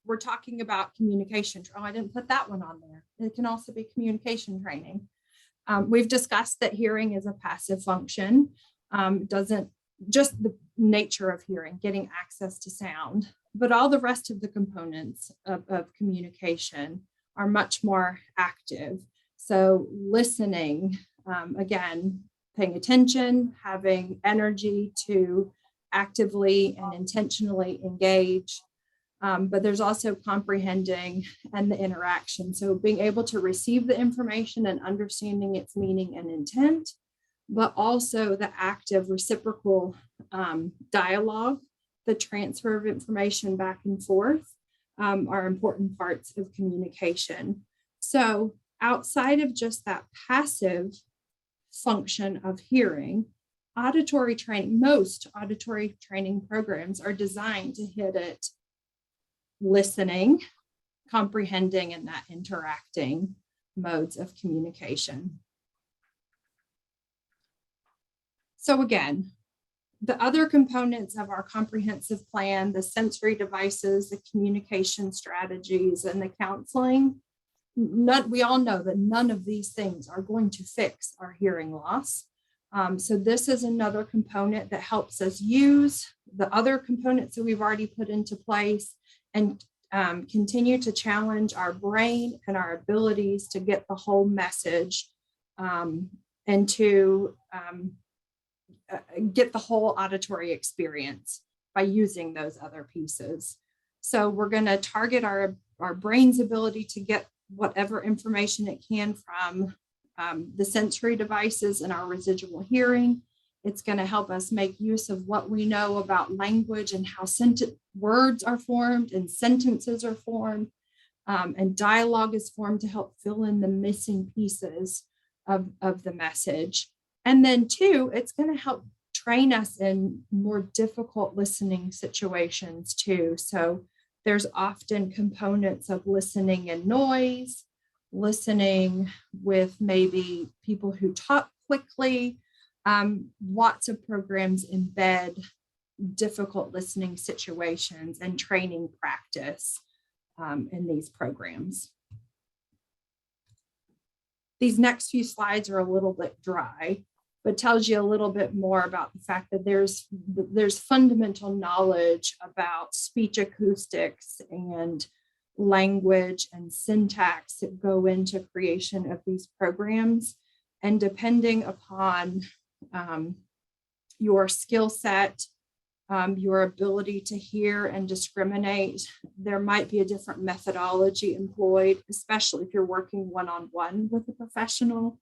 [SPEAKER 3] we're talking about communication. Oh, I didn't put that one on there. It can also be communication training. We've discussed that hearing is a passive function. Doesn't just the nature of hearing, getting access to sound, but all the rest of the components of communication are much more active. So listening, again, paying attention, having energy to actively and intentionally engage. But there's also comprehending and the interaction. So being able to receive the information and understanding its meaning and intent, but also the active reciprocal dialogue, the transfer of information back and forth are important parts of communication. So outside of just that passive function of hearing, auditory training, most auditory training programs are designed to hit it listening, comprehending, and that interacting modes of communication. So again, the other components of our comprehensive plan, the sensory devices, the communication strategies, and the counseling, we all know that none of these things are going to fix our hearing loss. So this is another component that helps us use the other components that we've already put into place and continue to challenge our brain and our abilities to get the whole message and to get the whole auditory experience by using those other pieces. So we're going to target our brain's ability to get whatever information it can from the sensory devices and our residual hearing. It's going to help us make use of what we know about language and how words are formed and sentences are formed, and dialogue is formed to help fill in the missing pieces of the message. And then two, it's going to help train us in more difficult listening situations too. So there's often components of listening in noise, listening with maybe people who talk quickly. Lots of programs embed difficult listening situations and training practice in these programs. These next few slides are a little bit dry, but tells you a little bit more about the fact that there's fundamental knowledge about speech acoustics and language and syntax that go into creation of these programs. And depending upon your skill set, your ability to hear and discriminate, there might be a different methodology employed, especially if you're working one-on-one with a professional.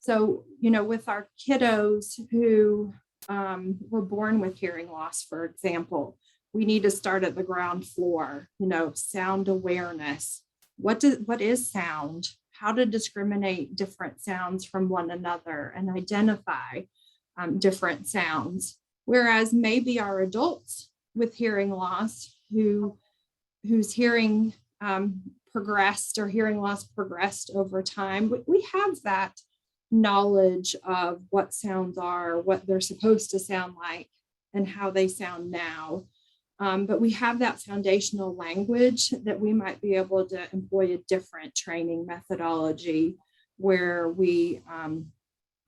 [SPEAKER 3] So, with our kiddos who were born with hearing loss, for example, we need to start at the ground floor, sound awareness. What is sound? How to discriminate different sounds from one another and identify different sounds. Whereas maybe our adults with hearing loss whose hearing progressed or hearing loss progressed over time, we have that knowledge of what sounds are, what they're supposed to sound like, and how they sound now. But we have that foundational language that we might be able to employ a different training methodology where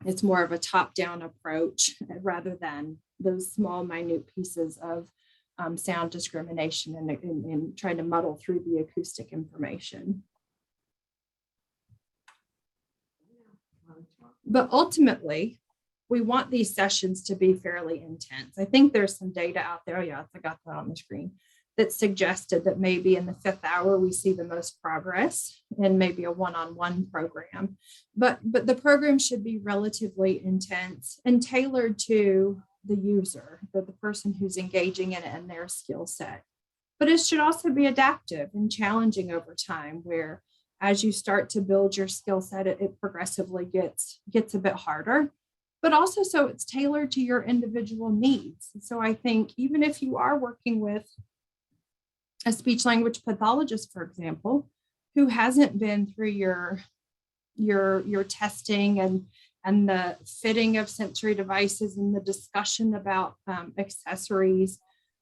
[SPEAKER 3] it's more of a top-down approach rather than those small, minute pieces of sound discrimination and trying to muddle through the acoustic information. But ultimately, we want these sessions to be fairly intense. I think there's some data out there. Oh yeah, I got that on the screen. That suggested that maybe in the 5th hour, we see the most progress in maybe a one-on-one program. But the program should be relatively intense and tailored to the user, the person who's engaging in it and their skill set. But it should also be adaptive and challenging over time, where as you start to build your skill set, it progressively gets a bit harder, but also so it's tailored to your individual needs. So I think even if you are working with a speech language pathologist, for example, who hasn't been through your testing and the fitting of sensory devices and the discussion about accessories,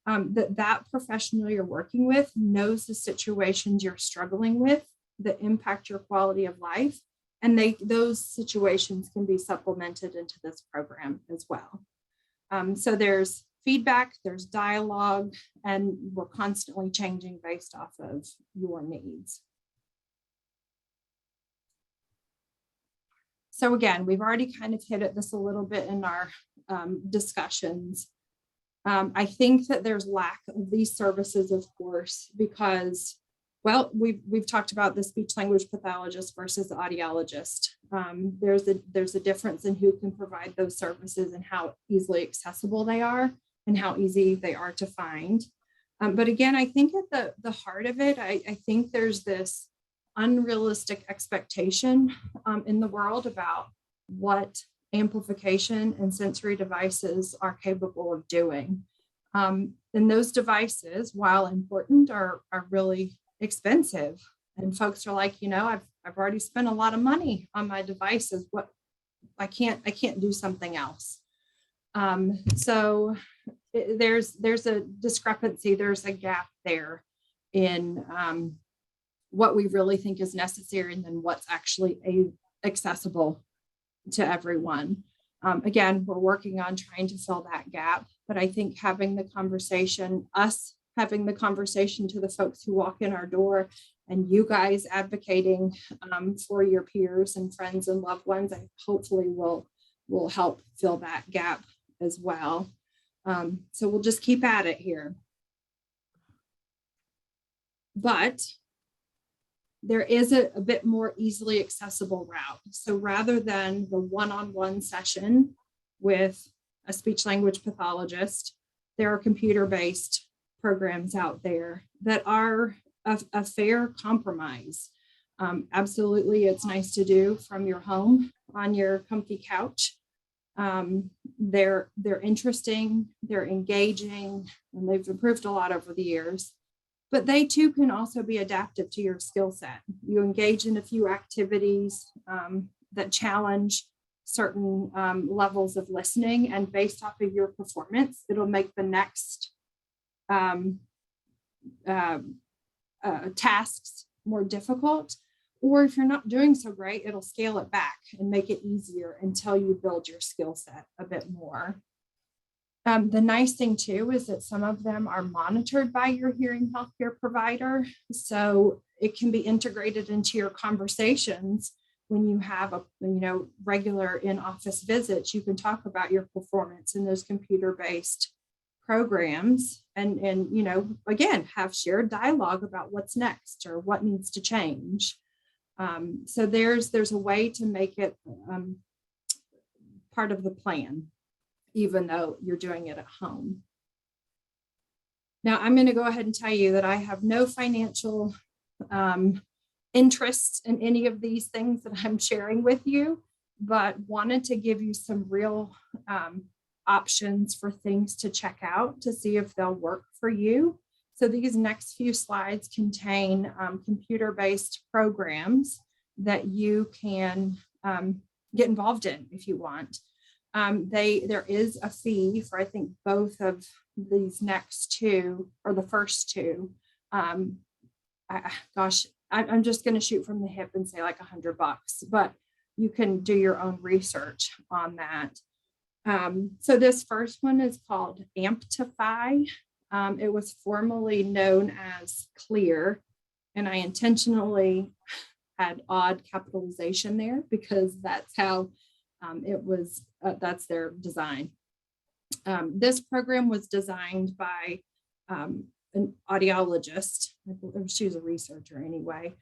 [SPEAKER 3] that professional you're working with knows the situations you're struggling with that impact your quality of life. And those situations can be supplemented into this program as well. So there's feedback, there's dialogue, and we're constantly changing based off of your needs. So again, we've already kind of hit at this a little bit in our discussions. I think that there's lack of these services, of course, because, well, we've talked about the speech language pathologist versus the audiologist. There's a difference in who can provide those services and how easily accessible they are and how easy they are to find. But again, I think at the heart of it, I think there's this unrealistic expectation in the world about what amplification and sensory devices are capable of doing. And those devices, while important, are really expensive. And folks are like, I've already spent a lot of money on my devices. What I can't do something else. So there's a discrepancy, there's a gap there in what we really think is necessary and then what's actually accessible to everyone. Again, we're working on trying to fill that gap, but I think having the conversation, us having the conversation to the folks who walk in our door, and you guys advocating for your peers and friends and loved ones, I hopefully will help fill that gap as well. So we'll just keep at it here. But there is a bit more easily accessible route. So rather than the one-on-one session with a speech language pathologist, there are computer-based programs out there that are a fair compromise. Absolutely, it's nice to do from your home on your comfy couch. They're interesting, they're engaging, and they've improved a lot over the years. But they too can also be adaptive to your skill set. You engage in a few activities that challenge certain levels of listening, and based off of your performance, it'll make the next tasks more difficult. Or if you're not doing so great, it'll scale it back and make it easier until you build your skill set a bit more. The nice thing too is that some of them are monitored by your hearing healthcare provider. So it can be integrated into your conversations when you have regular in-office visits. You can talk about your performance in those computer-based programs and again, have shared dialogue about what's next or what needs to change. So there's a way to make it part of the plan, even though you're doing it at home. Now, I'm going to go ahead and tell you that I have no financial interests in any of these things that I'm sharing with you, but wanted to give you some real options for things to check out to see if they'll work for you. So these next few slides contain computer-based programs that you can get involved in if you want. There is a fee for, I think, both of these next two, or the first two. I'm just going to shoot from the hip and say like $100, but you can do your own research on that. So this first one is called Amplify. It was formerly known as Clear, and I intentionally had odd capitalization there because that's how it was, that's their design. This program was designed by an audiologist. She was a researcher anyway.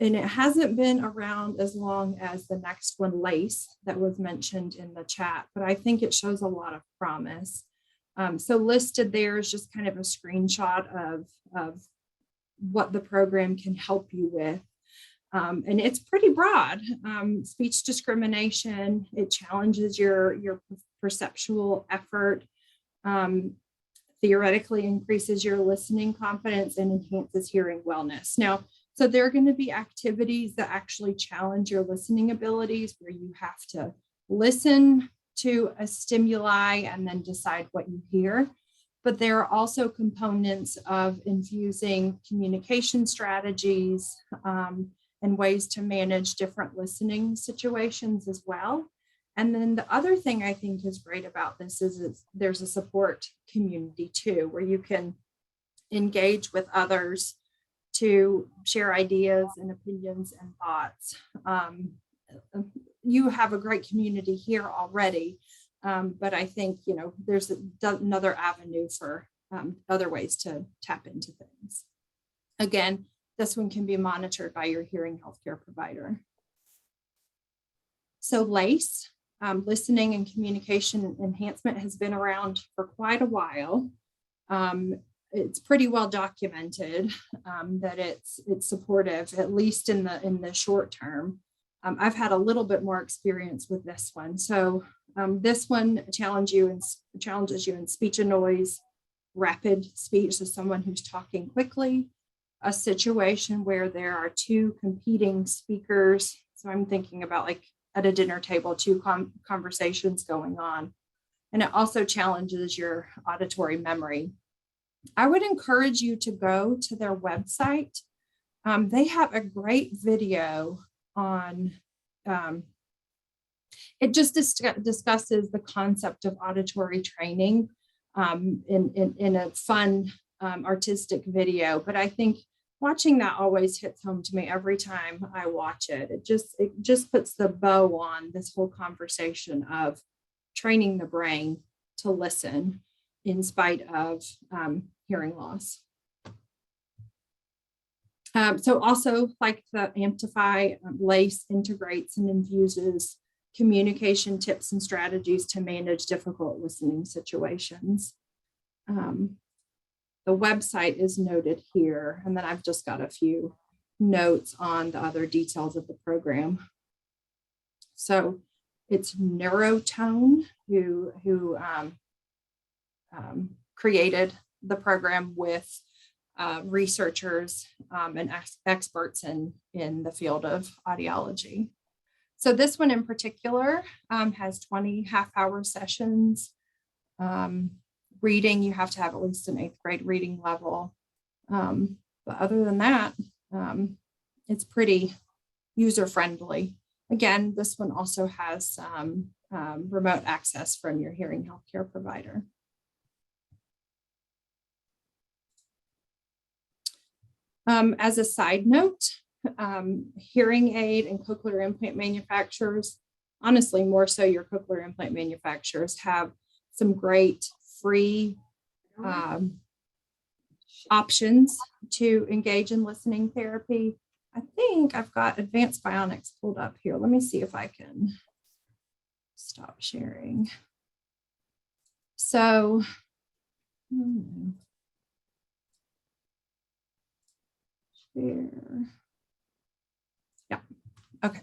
[SPEAKER 3] And it hasn't been around as long as the next one, LACE, that was mentioned in the chat, but I think it shows a lot of promise. So listed there is just kind of a screenshot of what the program can help you with. And it's pretty broad. Speech discrimination, it challenges your perceptual effort, theoretically increases your listening confidence, and enhances hearing wellness. Now, so there are going to be activities that actually challenge your listening abilities, where you have to listen to a stimuli and then decide what you hear. But there are also components of infusing communication strategies and ways to manage different listening situations as well. And then the other thing I think is great about this is there's a support community too, where you can engage with others to share ideas and opinions and thoughts. You have a great community here already, but I think, there's another avenue for other ways to tap into things. Again, this one can be monitored by your hearing healthcare provider. So LACE, listening and communication enhancement, has been around for quite a while. It's pretty well documented that it's supportive, at least in the short term. I've had a little bit more experience with this one. So this one challenges you in speech and noise, rapid speech, so someone who's talking quickly, a situation where there are two competing speakers. So I'm thinking about like at a dinner table, two conversations going on. And it also challenges your auditory memory. I would encourage you to go to their website. They have a great video on, it just discusses the concept of auditory training in a fun artistic video. But I think watching that always hits home to me every time I watch it. It just puts the bow on this whole conversation of training the brain to listen in spite of hearing loss. So also, like the Amplify, LACE integrates and infuses communication tips and strategies to manage difficult listening situations. The website is noted here, and then I've just got a few notes on the other details of the program. So it's Neurotone who created the program with researchers and experts in the field of audiology. So this one in particular has 20 half-hour sessions. Reading, you have to have at least an 8th grade reading level. But other than that, it's pretty user-friendly. Again, this one also has remote access from your hearing healthcare provider. As a side note, hearing aid and cochlear implant manufacturers, honestly, more so your cochlear implant manufacturers, have some great free options to engage in listening therapy. I think I've got Advanced Bionics pulled up here. Let me see if I can stop sharing. So, share. Yeah, okay.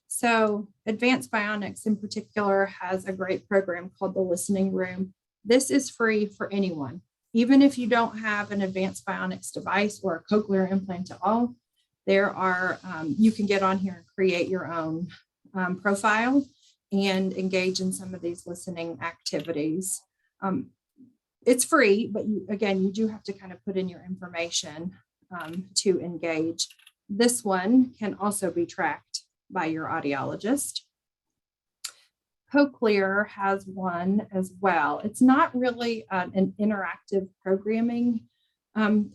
[SPEAKER 3] So Advanced Bionics in particular has a great program called the Listening Room. This is free for anyone. Even if you don't have an Advanced Bionics device or a cochlear implant at all, there are, you can get on here and create your own profile and engage in some of these listening activities. It's free, but again, you do have to kind of put in your information to engage. This one can also be tracked by your audiologist. Cochlear has one as well. It's not really an interactive programming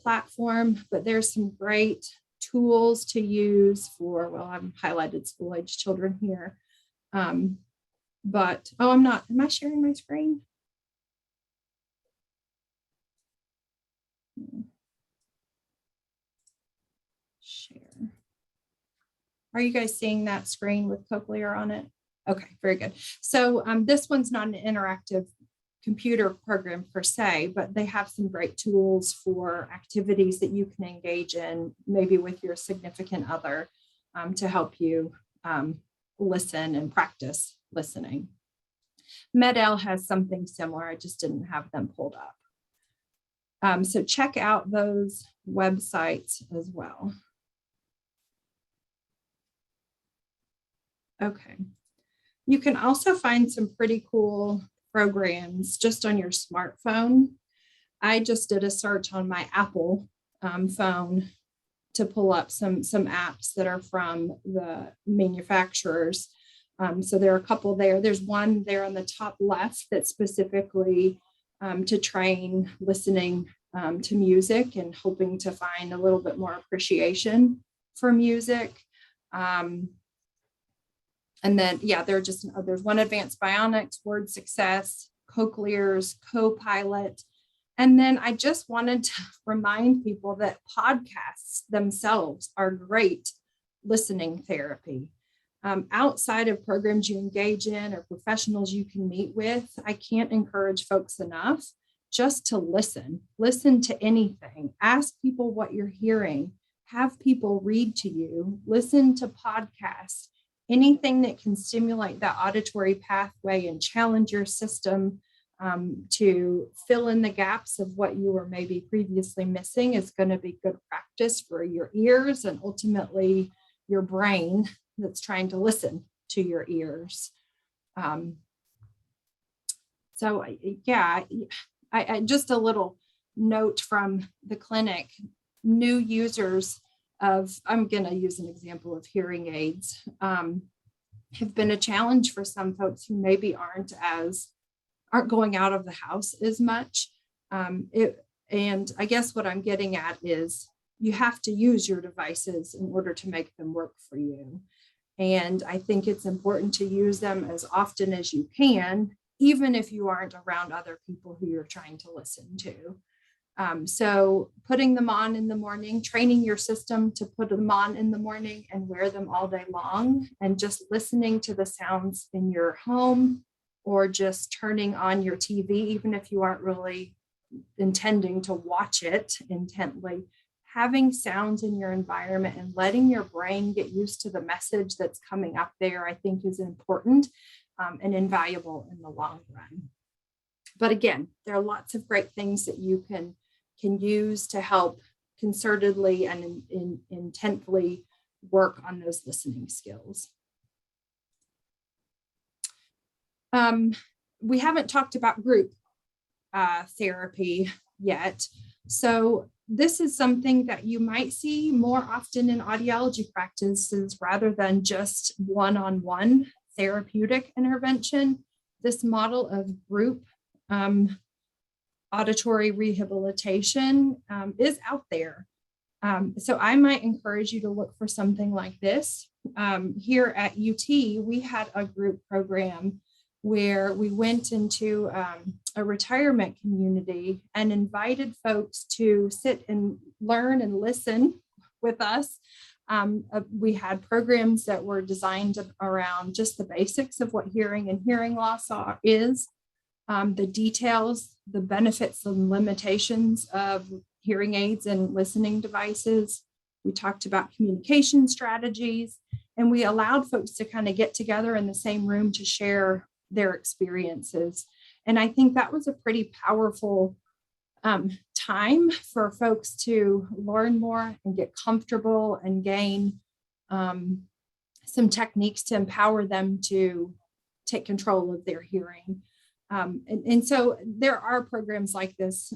[SPEAKER 3] platform, but there's some great tools to use for, well, I've highlighted school-age children here. But, oh, I'm not, am I sharing my screen? Share. Are you guys seeing that screen with Cochlear on it? Okay, very good. So this one's not an interactive computer program per se, but they have some great tools for activities that you can engage in, maybe with your significant other, to help you listen and practice listening. MED-EL has something similar. I just didn't have them pulled up. So check out those websites as well. Okay. You can also find some pretty cool programs just on your smartphone. I just did a search on my Apple phone to pull up some apps that are from the manufacturers. So there are a couple there. There's one there on the top left that's specifically to train listening to music and hoping to find a little bit more appreciation for music. And then, yeah, there's one Advanced Bionics, Word Success, Cochlear's Copilot. And then I just wanted to remind people that podcasts themselves are great listening therapy. Outside of programs you engage in or professionals you can meet with, I can't encourage folks enough just to listen to anything, ask people what you're hearing, have people read to you, listen to podcasts, anything that can stimulate that auditory pathway and challenge your system to fill in the gaps of what you were maybe previously missing is going to be good practice for your ears and ultimately your brain that's trying to listen to your ears. So yeah, I just a little note from the clinic, new users of, I'm going to use an example of hearing aids, have been a challenge for some folks who maybe aren't as aren't going out of the house as much. And I guess what I'm getting at is you have to use your devices in order to make them work for you. And I think it's important to use them as often as you can, even if you aren't around other people who you're trying to listen to. So putting them on in the morning, training your system to put them on in the morning and wear them all day long, and just listening to the sounds in your home, or just turning on your TV, even if you aren't really intending to watch it intently. Having sounds in your environment and letting your brain get used to the message that's coming up there, I think is important and invaluable in the long run. But again, there are lots of great things that you can use to help concertedly and intently work on those listening skills. We haven't talked about group therapy yet. So this is something that you might see more often in audiology practices rather than just one-on-one therapeutic intervention. This model of group auditory rehabilitation is out there. So I might encourage you to look for something like this. Here at UT, we had a group program where we went into a retirement community and invited folks to sit and learn and listen with us. We had programs that were designed around just the basics of what hearing and hearing loss is, the details, the benefits and limitations of hearing aids and listening devices. We talked about communication strategies, and we allowed folks to kind of get together in the same room to share their experiences. And I think that was a pretty powerful time for folks to learn more and get comfortable and gain some techniques to empower them to take control of their hearing. And so there are programs like this,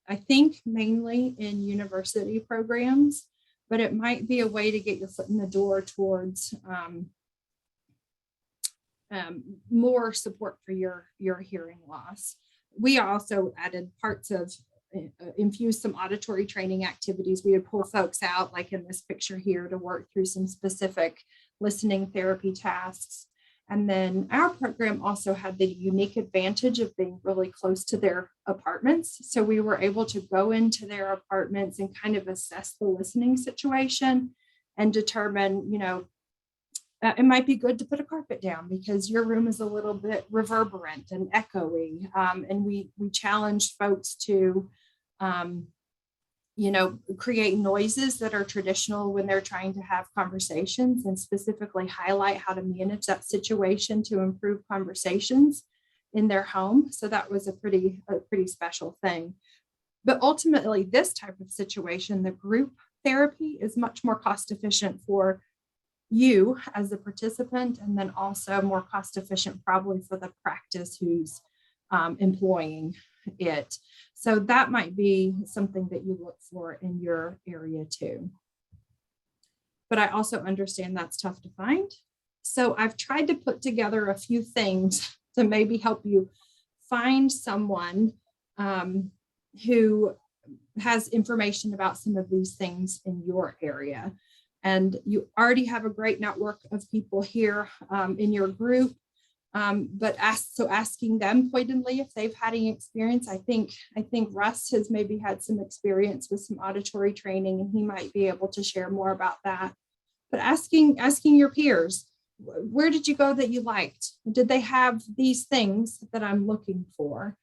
[SPEAKER 3] I think mainly in university programs, but it might be a way to get your foot in the door towards more support for your hearing loss. We also added parts of, infused some auditory training activities. We would pull folks out, like in this picture here, to work through some specific listening therapy tasks. And then our program also had the unique advantage of being really close to their apartments. So we were able to go into their apartments and kind of assess the listening situation and determine, you know, it might be good to put a carpet down because your room is a little bit reverberant and echoey. And we challenged folks to, you know, create noises that are traditional when they're trying to have conversations, and specifically highlight how to manage that situation to improve conversations in their home. So that was a pretty special thing. But ultimately, this type of situation, the group therapy, is much more cost efficient for you as a participant, and then also more cost efficient probably for the practice who's employing it. So that might be something that you look for in your area too. But I also understand that's tough to find. So I've tried to put together a few things to maybe help you find someone who has information about some of these things in your area. And you already have a great network of people here in your group. But asking them pointedly if they've had any experience. I think Russ has maybe had some experience with some auditory training, and he might be able to share more about that. But asking your peers, where did you go that you liked? Did they have these things that I'm looking for?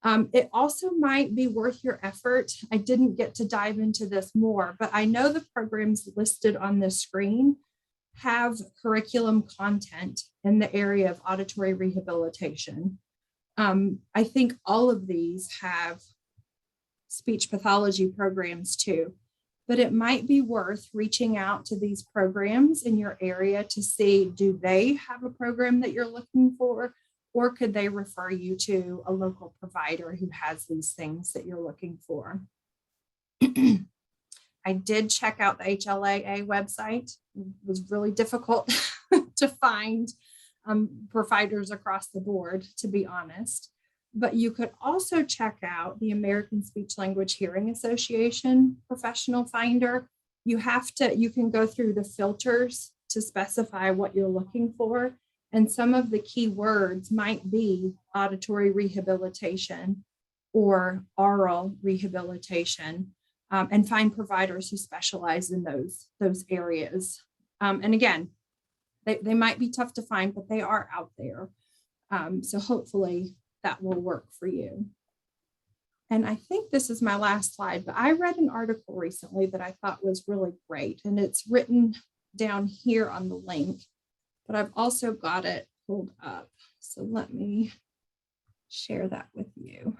[SPEAKER 3] It also might be worth your effort. I didn't get to dive into this more, but I know the programs listed on the screen have curriculum content in the area of auditory rehabilitation. I think all of these have speech pathology programs too, but it might be worth reaching out to these programs in your area to see, do they have a program that you're looking for, or could they refer you to a local provider who has these things that you're looking for? I did check out the HLAA website. It was really difficult to find providers across the board, to be honest. but you could also check out the American Speech Language Hearing Association Professional Finder. You can go through the filters to specify what you're looking for. And some of the key words might be auditory rehabilitation or oral rehabilitation, and find providers who specialize in those areas. And again, they might be tough to find, but they are out there. So hopefully that will work for you. And I think this is my last slide, but I read an article recently that I thought was really great, and it's written down here on the link, but I've also got it pulled up. So let me share that with you.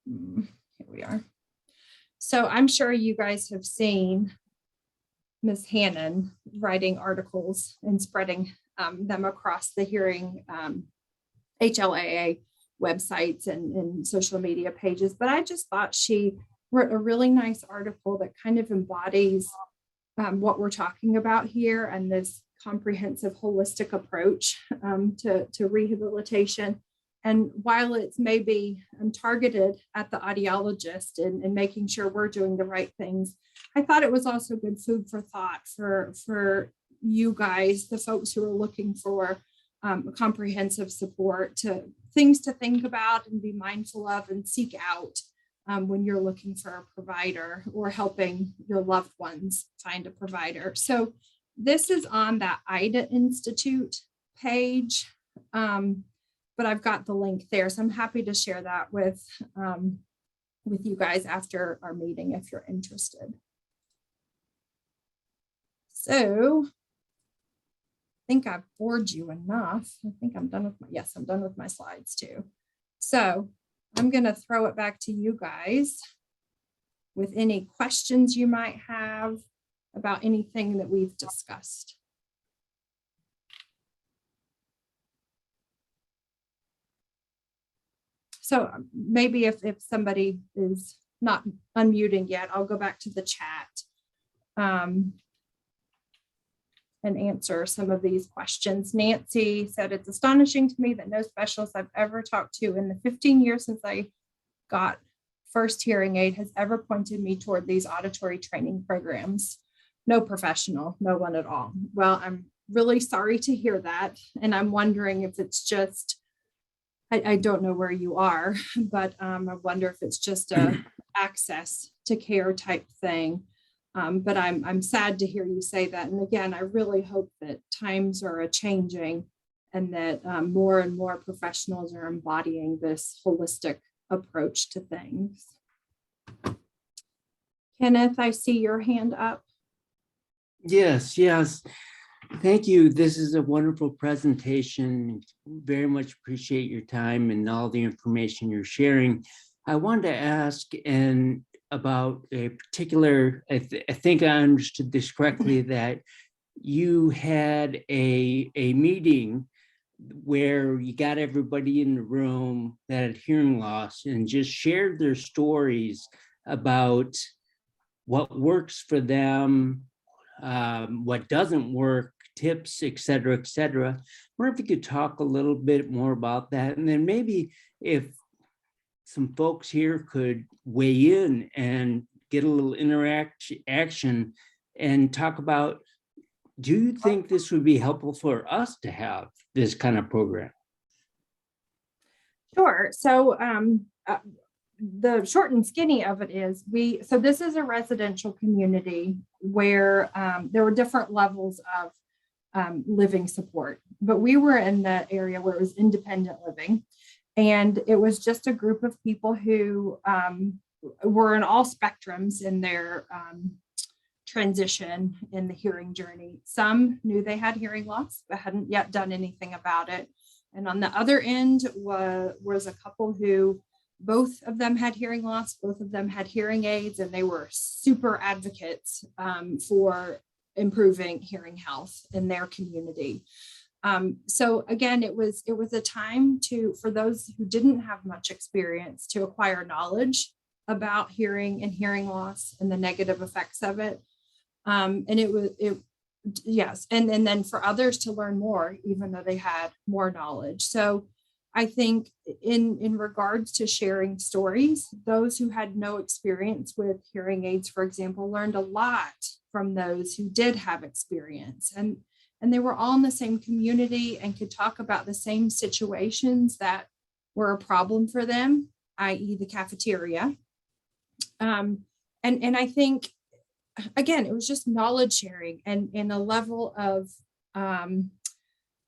[SPEAKER 3] Here we are. So I'm sure you guys have seen Ms. Hannon writing articles and spreading them across the hearing HLAA websites and social media pages, but I just thought she wrote a really nice article that kind of embodies what we're talking about here and this comprehensive holistic approach to rehabilitation. And while it's maybe targeted at the audiologist and making sure we're doing the right things, I thought it was also good food for thought for you guys, the folks who are looking for comprehensive support, to things to think about and be mindful of and seek out when you're looking for a provider or helping your loved ones find a provider. So this is on that IDA Institute page, but I've got the link there. So I'm happy to share that with you guys after our meeting if you're interested. So I think I've bored you enough. I think I'm done with I'm done with my slides too. So I'm going to throw it back to you guys with any questions you might have about anything that we've discussed. So maybe if somebody is not unmuting yet, I'll go back to the chat and answer some of these questions. Nancy said, it's astonishing to me that no specialist I've ever talked to in the 15 years since I got first hearing aid has ever pointed me toward these auditory training programs. No professional, no one at all. Well, I'm really sorry to hear that. And I'm wondering if it's just, I don't know where you are, but I wonder if it's just a access to care type thing. But I'm sad to hear you say that. And again, I really hope that times are changing and that more and more professionals are embodying this holistic approach to things. Kenneth, I see your hand up.
[SPEAKER 7] Yes. Thank you. This is a wonderful presentation. Very much appreciate your time and all the information you're sharing. I wanted to ask about a particular, I think I understood this correctly, that you had a meeting where you got everybody in the room that had hearing loss and just shared their stories about what works for them, what doesn't work, tips, et cetera, et cetera. I wonder if you could talk a little bit more about that. And then maybe if some folks here could weigh in and get a little action and talk about, do you think this would be helpful for us to have this kind of program?
[SPEAKER 3] Sure. So the short and skinny of it is so this is a residential community where there were different levels of living support, but we were in the area where it was independent living. And it was just a group of people who were in all spectrums in their transition in the hearing journey. Some knew they had hearing loss, but hadn't yet done anything about it. And on the other end was a couple who both of them had hearing loss, both of them had hearing aids, and they were super advocates for improving hearing health in their community. So again, it was a time for those who didn't have much experience to acquire knowledge about hearing and hearing loss and the negative effects of it. And Yes, and then for others to learn more, even though they had more knowledge. So I think in regards to sharing stories, those who had no experience with hearing aids, for example, learned a lot from those who did have experience. And they were all in the same community and could talk about the same situations that were a problem for them, i.e. the cafeteria. And I think, again, it was just knowledge sharing and a level of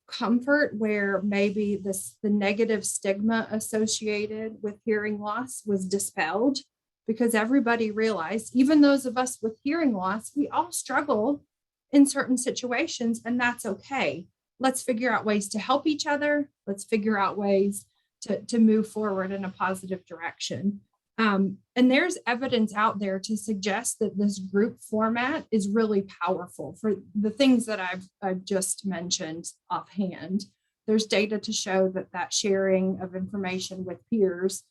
[SPEAKER 3] comfort where maybe the negative stigma associated with hearing loss was dispelled, because everybody realized, even those of us with hearing loss, we all struggle in certain situations, and that's okay. Let's figure out ways to help each other. Let's figure out ways to move forward in a positive direction. And there's evidence out there to suggest that this group format is really powerful for the things that I've just mentioned offhand. There's data to show that sharing of information with peers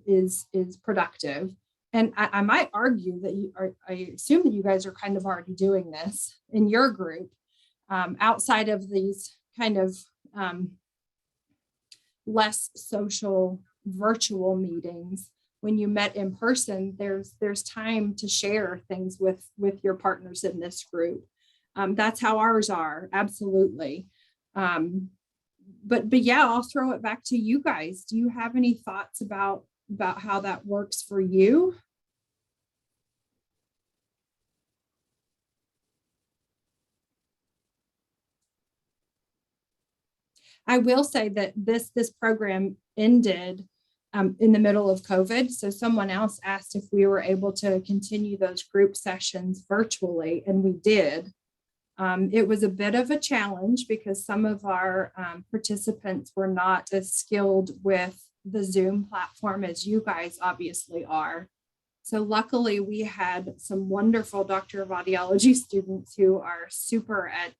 [SPEAKER 3] is productive. And I might argue that I assume that you guys are kind of already doing this in your group, outside of these kind of less social virtual meetings. When you met in person, there's time to share things with your partners in this group. That's how ours are, absolutely. But yeah, I'll throw it back to you guys. Do you have any thoughts about how that works for you? I will say that this program ended in the middle of COVID. So someone else asked if we were able to continue those group sessions virtually, and we did. It was a bit of a challenge because some of our participants were not as skilled with the Zoom platform as you guys obviously are. So luckily we had some wonderful Doctor of Audiology students who are super at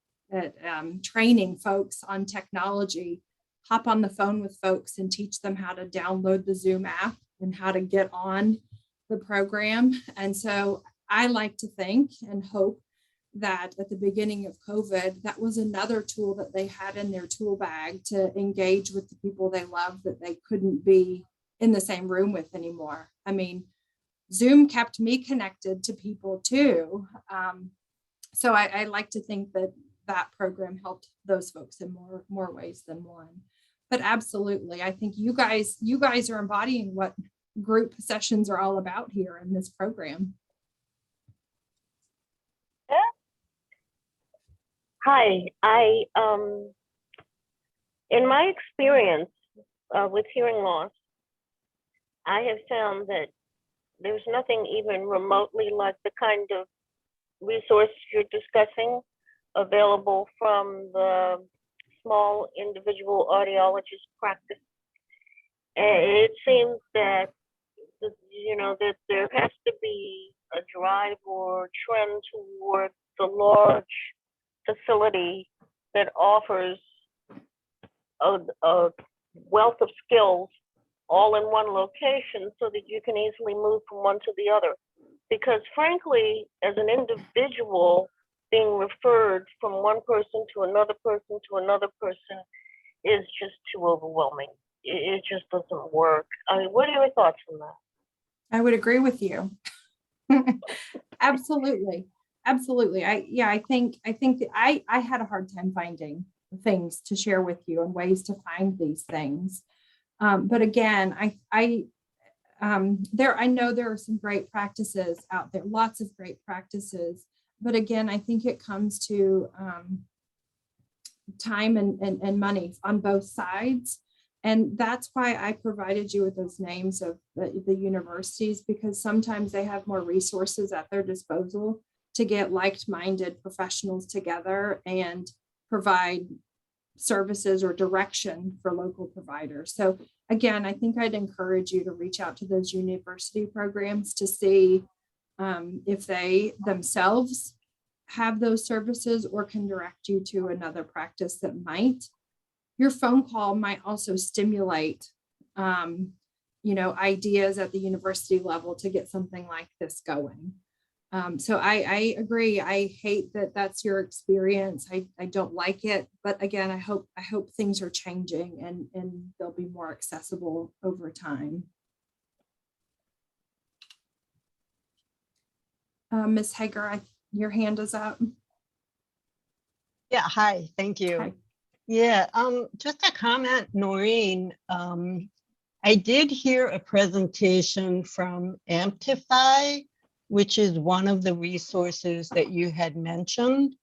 [SPEAKER 3] training folks on technology, hop on the phone with folks and teach them how to download the Zoom app and how to get on the program. And so I like to think and hope that at the beginning of COVID, that was another tool that they had in their tool bag to engage with the people they love that they couldn't be in the same room with anymore. I mean, Zoom kept me connected to people too. So I like to think that program helped those folks in more ways than one. But absolutely, I think you guys are embodying what group sessions are all about here in this program.
[SPEAKER 8] Hi, in my experience with hearing loss, I have found that there's nothing even remotely like the kind of resource you're discussing available from the small individual audiologist practice. And it seems that that there has to be a drive or trend toward the large facility that offers a wealth of skills all in one location so that you can easily move from one to the other. Because frankly, as an individual, being referred from one person to another person to another person is just too overwhelming. It just doesn't work. I mean, what are your thoughts on that?
[SPEAKER 3] I would agree with you. Absolutely. Absolutely. I think that I had a hard time finding things to share with you and ways to find these things. But again, I know there are some great practices out there, lots of great practices. But again, I think it comes to time and money on both sides. And that's why I provided you with those names of the universities, because sometimes they have more resources at their disposal to get like-minded professionals together and provide services or direction for local providers. So again, I think I'd encourage you to reach out to those university programs to see if they themselves have those services or can direct you to another practice that might. Your phone call might also stimulate, ideas at the university level to get something like this going. So I agree. I hate that that's your experience. I don't like it, but again, I hope things are changing and they'll be more accessible over time. Ms. Hager, your hand is up.
[SPEAKER 4] Yeah, hi, thank you.
[SPEAKER 3] Hi.
[SPEAKER 4] Yeah, just a comment, Noreen. I did hear a presentation from Amplify, which is one of the resources that you had mentioned.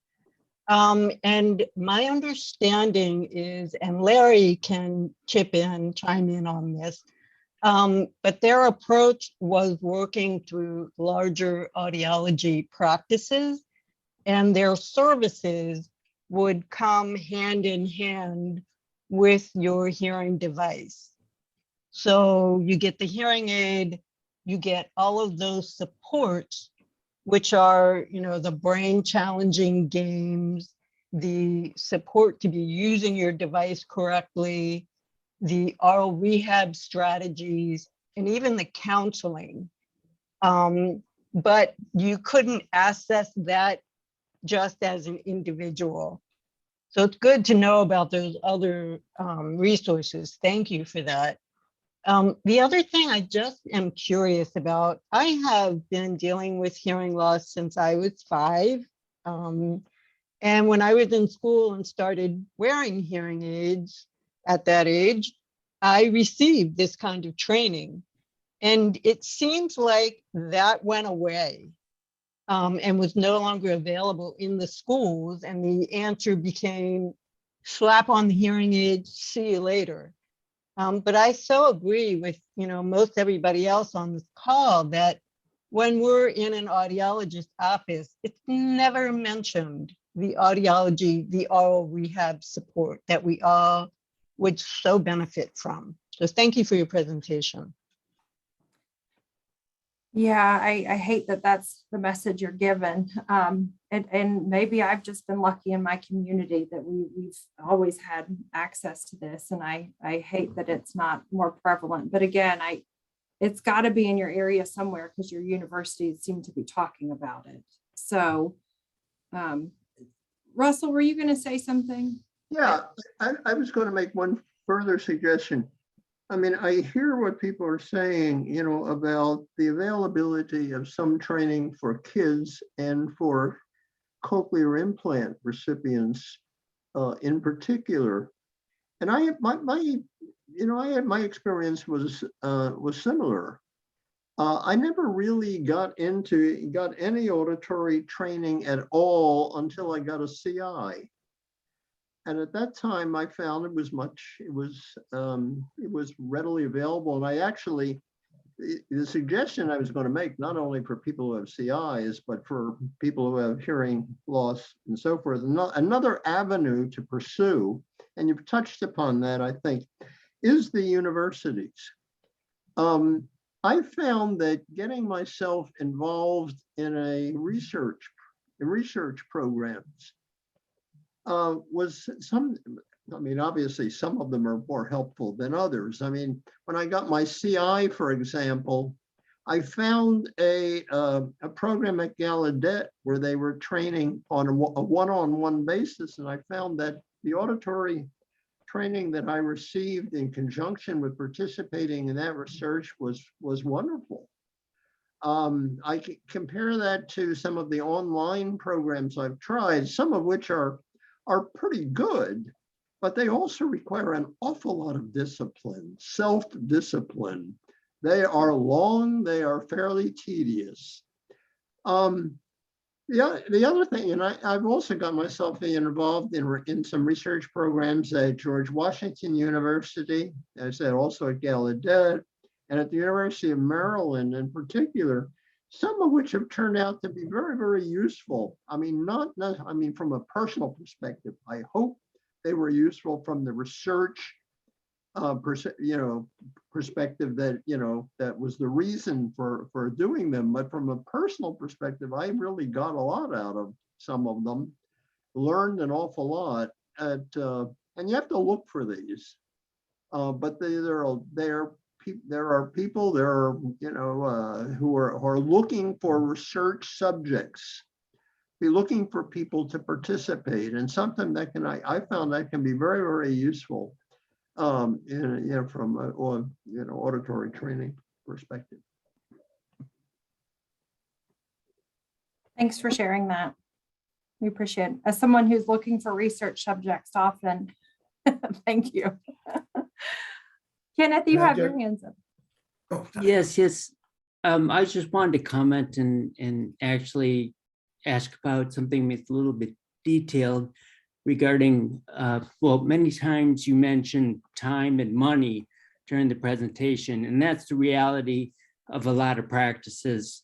[SPEAKER 4] And my understanding is, and Larry can chime in on this, but their approach was working through larger audiology practices, and their services would come hand in hand with your hearing device. So you get the hearing aid, you get all of those supports, which are, the brain challenging games, the support to be using your device correctly, the oral rehab strategies, and even the counseling. But you couldn't access that just as an individual. So it's good to know about those other resources. Thank you for that. The other thing I just am curious about, I have been dealing with hearing loss since I was 5. And when I was in school and started wearing hearing aids at that age, I received this kind of training. And it seems like that went away and was no longer available in the schools. And the answer became slap on the hearing aid, see you later. But I so agree with, most everybody else on this call that when we're in an audiologist's office, it's never mentioned the audiology, the oral rehab support that we all would so benefit from. So thank you for your presentation.
[SPEAKER 3] Yeah, I hate that that's the message you're given. And maybe I've just been lucky in my community that we've always had access to this. And I hate that it's not more prevalent. But again, it's got to be in your area somewhere because your universities seem to be talking about it. So, Russell, were you going to say something?
[SPEAKER 2] Yeah, I was going to make one further suggestion. I mean, I hear what people are saying, about the availability of some training for kids and for cochlear implant recipients in particular. And my experience was similar. I never really got any auditory training at all until I got a CI. And at that time, I found it was readily available. And I actually, the suggestion I was going to make, not only for people who have CIs, but for people who have hearing loss and so forth, another avenue to pursue, and you've touched upon that, I think, is the universities. I found that getting myself involved in research programs, obviously some of them are more helpful than others. I mean, when I got my CI, for example, I found a program at Gallaudet where they were training on a one-on-one basis. And I found that the auditory training that I received in conjunction with participating in that research was wonderful. I can compare that to some of the online programs I've tried, some of which are pretty good, but they also require an awful lot of discipline, self-discipline. They are long, they are fairly tedious. The other thing, and I've also got myself involved in some research programs at George Washington University, as I said, also at Gallaudet, and at the University of Maryland in particular, some of which have turned out to be very, very useful. I mean, from a personal perspective, I hope they were useful from the research perspective that was the reason for doing them. But from a personal perspective, I really got a lot out of some of them, learned an awful lot and you have to look for these. But they're people, who are looking for research subjects. Be looking for people to participate, and something that I found that can be very, very useful from auditory training perspective.
[SPEAKER 3] Thanks for sharing that. We appreciate it. As someone who's looking for research subjects often, thank you. Kenneth, you have your hands up.
[SPEAKER 5] Oh,
[SPEAKER 7] Yes, yes. I just wanted to comment and actually ask about something that's a little bit detailed regarding, well, many times you mentioned time and money during the presentation, and that's the reality of a lot of practices.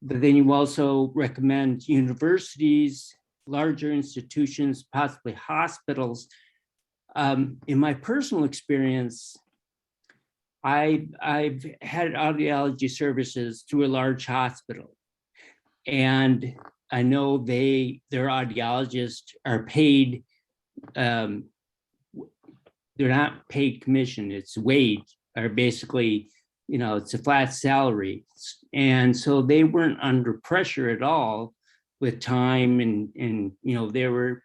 [SPEAKER 7] But then you also recommend universities, larger institutions, possibly hospitals. In my personal experience, I've had audiology services through a large hospital, and I know their audiologists are paid. They're not paid commission; it's wage, or basically, it's a flat salary, and so they weren't under pressure at all with time, and they were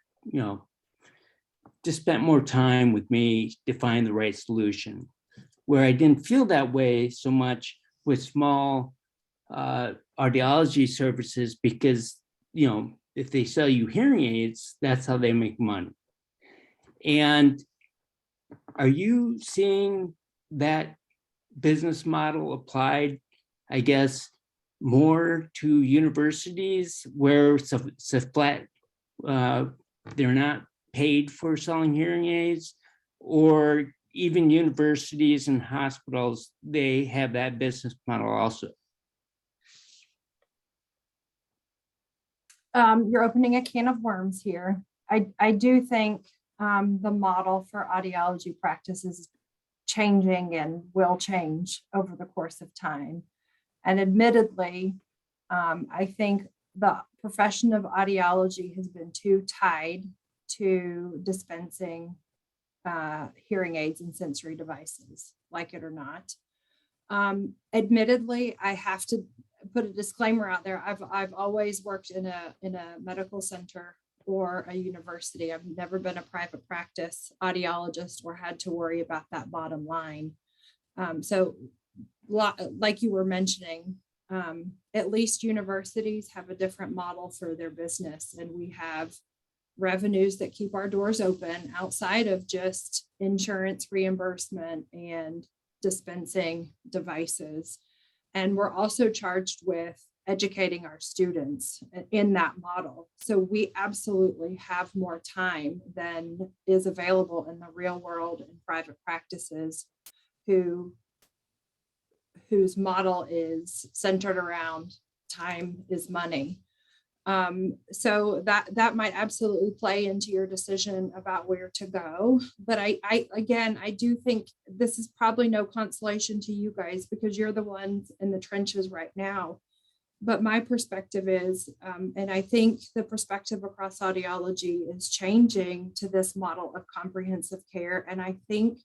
[SPEAKER 7] just spent more time with me to find the right solution. Where I didn't feel that way so much with small audiology services, because if they sell you hearing aids, that's how they make money. And are you seeing that business model applied, I guess, more to universities where it's a flat, they're not paid for selling hearing aids, or even universities and hospitals, they have that business model also?
[SPEAKER 3] You're opening a can of worms here. I do think the model for audiology practice is changing and will change over the course of time. And admittedly, I think the profession of audiology has been too tied to dispensing hearing aids and sensory devices, like it or not. Admittedly, I have to put a disclaimer out there. I've always worked in a medical center or a university. I've never been a private practice audiologist or had to worry about that bottom line. So like you were mentioning, at least universities have a different model for their business, and we have revenues that keep our doors open outside of just insurance reimbursement and dispensing devices. And we're also charged with educating our students in that model. So we absolutely have more time than is available in the real world in private practices whose model is centered around time is money. So that might absolutely play into your decision about where to go. But I do think this is probably no consolation to you guys, because you're the ones in the trenches right now. But my perspective is, and I think the perspective across audiology is changing to this model of comprehensive care. And I think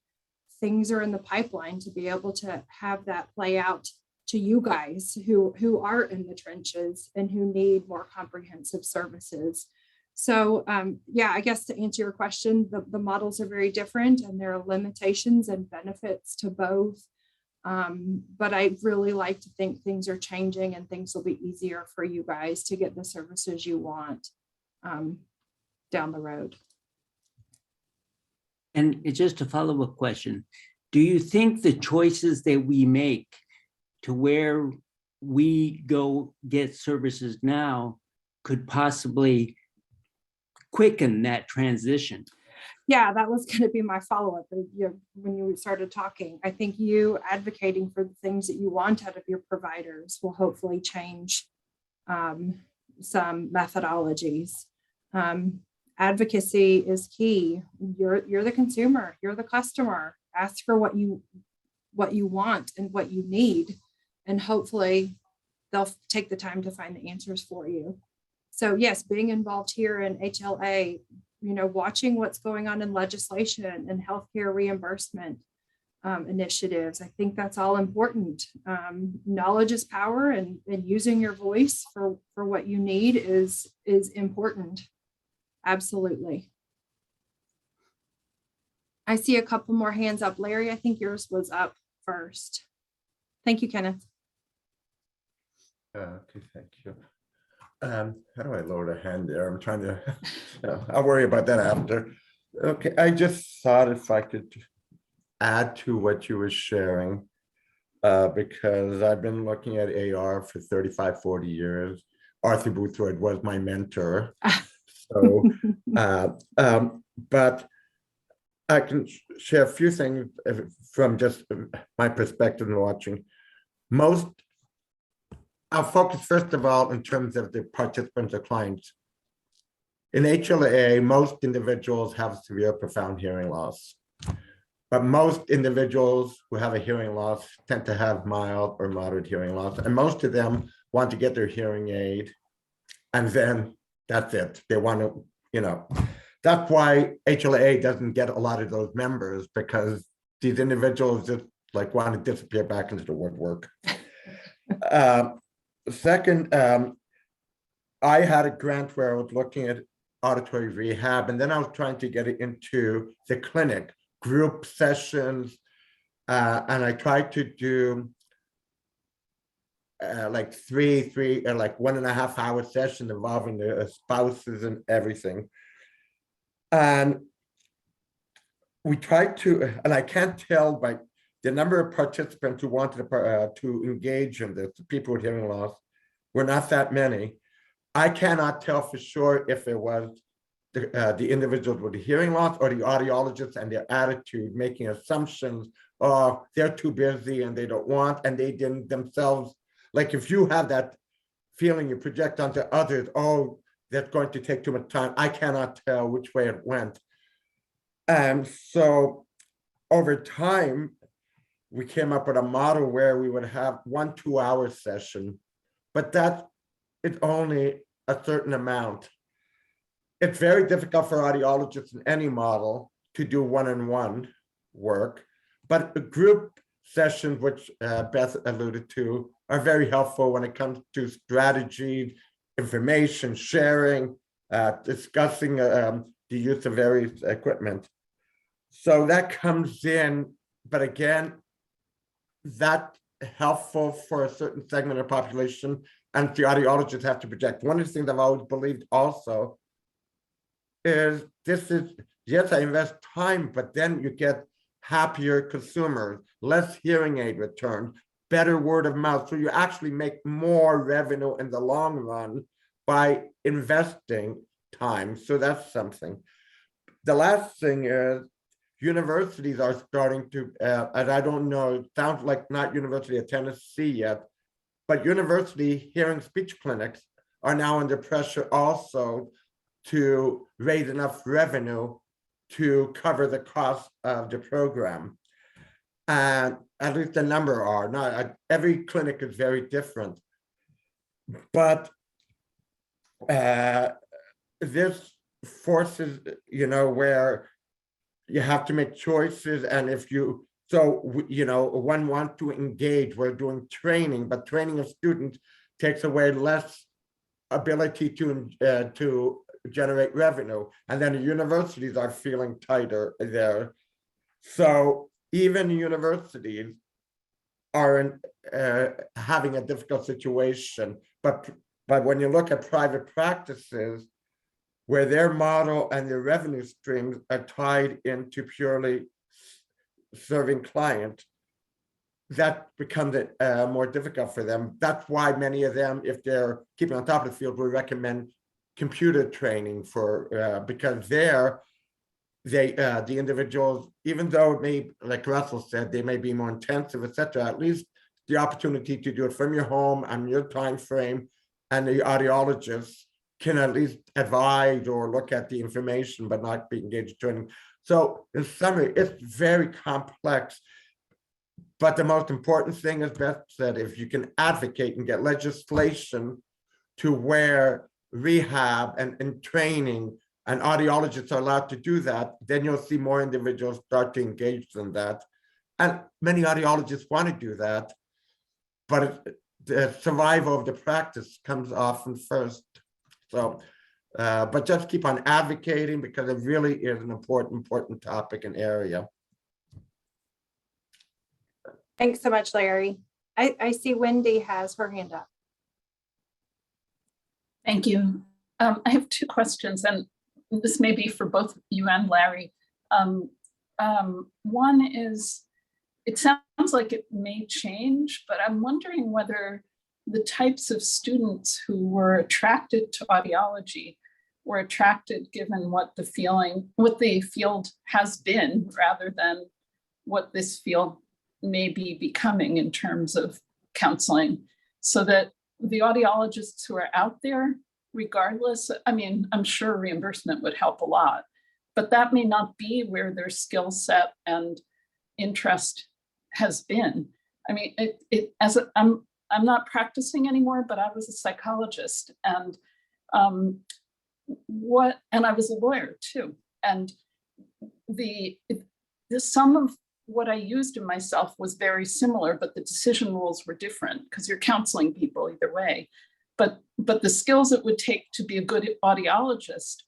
[SPEAKER 3] things are in the pipeline to be able to have that play out to you guys who are in the trenches and who need more comprehensive services. So I guess to answer your question, the models are very different, and there are limitations and benefits to both. But I really like to think things are changing and things will be easier for you guys to get the services you want down the road.
[SPEAKER 7] And it's just a follow-up question. Do you think the choices that we make to where we go get services now could possibly quicken that transition?
[SPEAKER 3] Yeah, that was going to be my follow-up. When you started talking, I think you advocating for the things that you want out of your providers will hopefully change some methodologies. Advocacy is key. You're the consumer, you're the customer. Ask for what you want and what you need, and hopefully they'll take the time to find the answers for you. So yes, being involved here in HLA, watching what's going on in legislation and healthcare reimbursement, initiatives. I think that's all important. Knowledge is power, and using your voice for what you need is important. Absolutely. I see a couple more hands up. Larry, I think yours was up first. Thank you, Kenneth.
[SPEAKER 5] Okay, thank you. How do I lower the hand there? I'm trying to, I'll worry about that after. Okay, I just thought if I could add to what you were sharing, because I've been looking at AR for 35, 40 years. Arthur Boothroyd was my mentor. So, but I can share a few things from just my perspective in watching. I'll focus first of all in terms of the participants or clients. In HLAA, most individuals have severe profound hearing loss, but most individuals who have a hearing loss tend to have mild or moderate hearing loss, and most of them want to get their hearing aid, and then that's it. They want to, that's why HLAA doesn't get a lot of those members, because these individuals just like want to disappear back into the woodwork. Second, I had a grant where I was looking at auditory rehab, and then I was trying to get it into the clinic, group sessions, and I tried to do like three, like 1.5 hour session involving the spouses and everything. And we tried to, and I can't tell by the number of participants who wanted to engage in this, the people with hearing loss, were not that many. I cannot tell for sure if it was the individuals with the hearing loss or the audiologists and their attitude, making assumptions, oh, they're too busy and they don't want, and they didn't themselves. Like if you have that feeling you project onto others, oh, that's going to take too much time. I cannot tell which way it went. And so over time, we came up with a model where we would have 1 2-hour session, but that is only a certain amount. It's very difficult for audiologists in any model to do one-on-one work, but the group sessions, which Beth alluded to, are very helpful when it comes to strategy, information sharing, discussing the use of various equipment. So that comes in, but again, that's helpful for a certain segment of the population, and the audiologists have to project. One of the things I've always believed also is this is, yes, I invest time, but then you get happier consumers, less hearing aid return, better word of mouth. So you actually make more revenue in the long run by investing time. So that's something. The last thing is universities are starting to, and I don't know, it sounds like not University of Tennessee yet, but university hearing speech clinics are now under pressure also to raise enough revenue to cover the cost of the program. And at least a number are. Not every clinic is very different, but this forces, where you have to make choices. And if you, one wants to engage, we're doing training, but training of students takes away less ability to generate revenue. And then the universities are feeling tighter there. So even universities are having a difficult situation. But when you look at private practices, where their model and their revenue streams are tied into purely serving clients, that becomes more difficult for them. That's why many of them, if they're keeping on top of the field, we recommend computer training for, because the individuals, even though it may, like Russell said, they may be more intensive, etc., at least the opportunity to do it from your home and your time frame, and the audiologist can at least advise or look at the information, but not be engaged in training. So in summary, it's very complex. But the most important thing, as Beth said, if you can advocate and get legislation to where rehab and training and audiologists are allowed to do that, then you'll see more individuals start to engage in that. And many audiologists want to do that, but the survival of the practice comes often first. So, but just keep on advocating, because it really is an important topic and area.
[SPEAKER 3] Thanks so much, Larry. I see Wendy has her hand up.
[SPEAKER 6] Thank you. I have two questions, and this may be for both you and Larry. One is, it sounds like it may change, but I'm wondering whether the types of students who were attracted to audiology were attracted given what the field has been, rather than what this field may be becoming in terms of counseling, so that the audiologists who are out there, regardless, I mean, I'm sure reimbursement would help a lot, but that may not be where their skill set and interest has been. I mean, I'm not practicing anymore, but I was a psychologist, and I was a lawyer too. And the sum of what I used in myself was very similar, but the decision rules were different, because you're counseling people either way. But the skills it would take to be a good audiologist,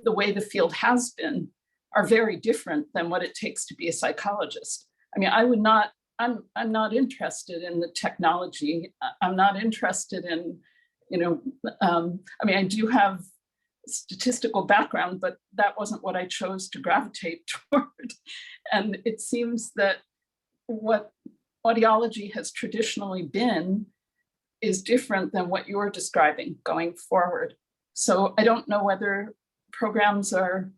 [SPEAKER 6] the way the field has been, are very different than what it takes to be a psychologist. I mean, I'm not interested in the technology. I'm not interested in, I mean, I do have statistical background, but that wasn't what I chose to gravitate toward. And it seems that what audiology has traditionally been is different than what you're describing going forward. So I don't know whether programs are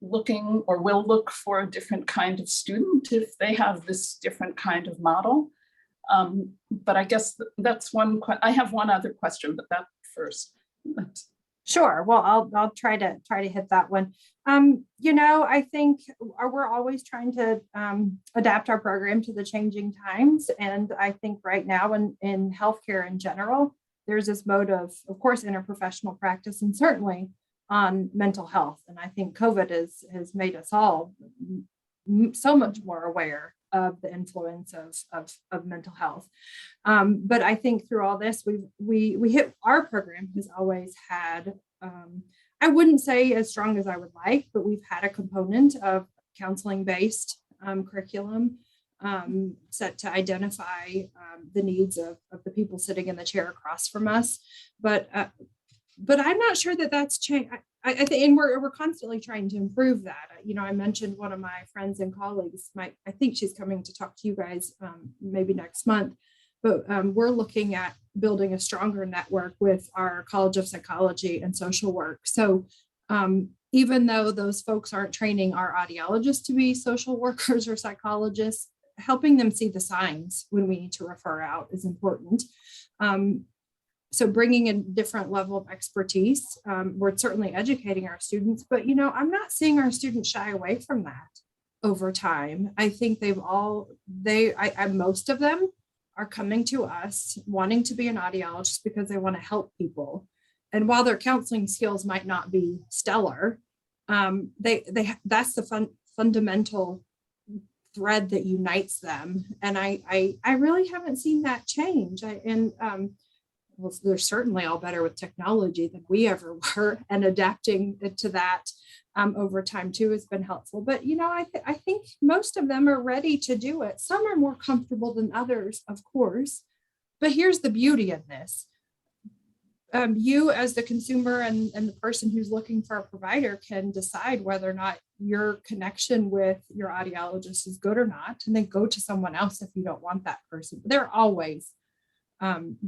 [SPEAKER 6] looking or will look for a different kind of student if they have this different kind of model. But I guess that's one. I have one other question, but that first.
[SPEAKER 3] Sure. Well, I'll try to hit that one. I think we're always trying to adapt our program to the changing times. And I think right now in healthcare in general, there's this mode of course, interprofessional practice, and certainly on mental health. And I think COVID has made us all so much more aware of the influence of mental health. But I think through all this, we hit, our program has always had, I wouldn't say as strong as I would like, but we've had a component of counseling-based curriculum set to identify the needs of the people sitting in the chair across from us. But I'm not sure that that's changed. I think, and we're constantly trying to improve that. I mentioned one of my friends and colleagues, I think she's coming to talk to you guys maybe next month, but we're looking at building a stronger network with our College of Psychology and Social Work. So even though those folks aren't training our audiologists to be social workers or psychologists, helping them see the signs when we need to refer out is important. So bringing a different level of expertise, we're certainly educating our students, but I'm not seeing our students shy away from that over time. I think most of them are coming to us wanting to be an audiologist because they want to help people. And while their counseling skills might not be stellar, that's the fundamental thread that unites them. And I really haven't seen that change. Well, they're certainly all better with technology than we ever were, and adapting to that over time too has been helpful. But I think most of them are ready to do it. Some are more comfortable than others, of course. But here's the beauty of this: you, as the consumer and the person who's looking for a provider, can decide whether or not your connection with your audiologist is good or not, and then go to someone else if you don't want that person. There are always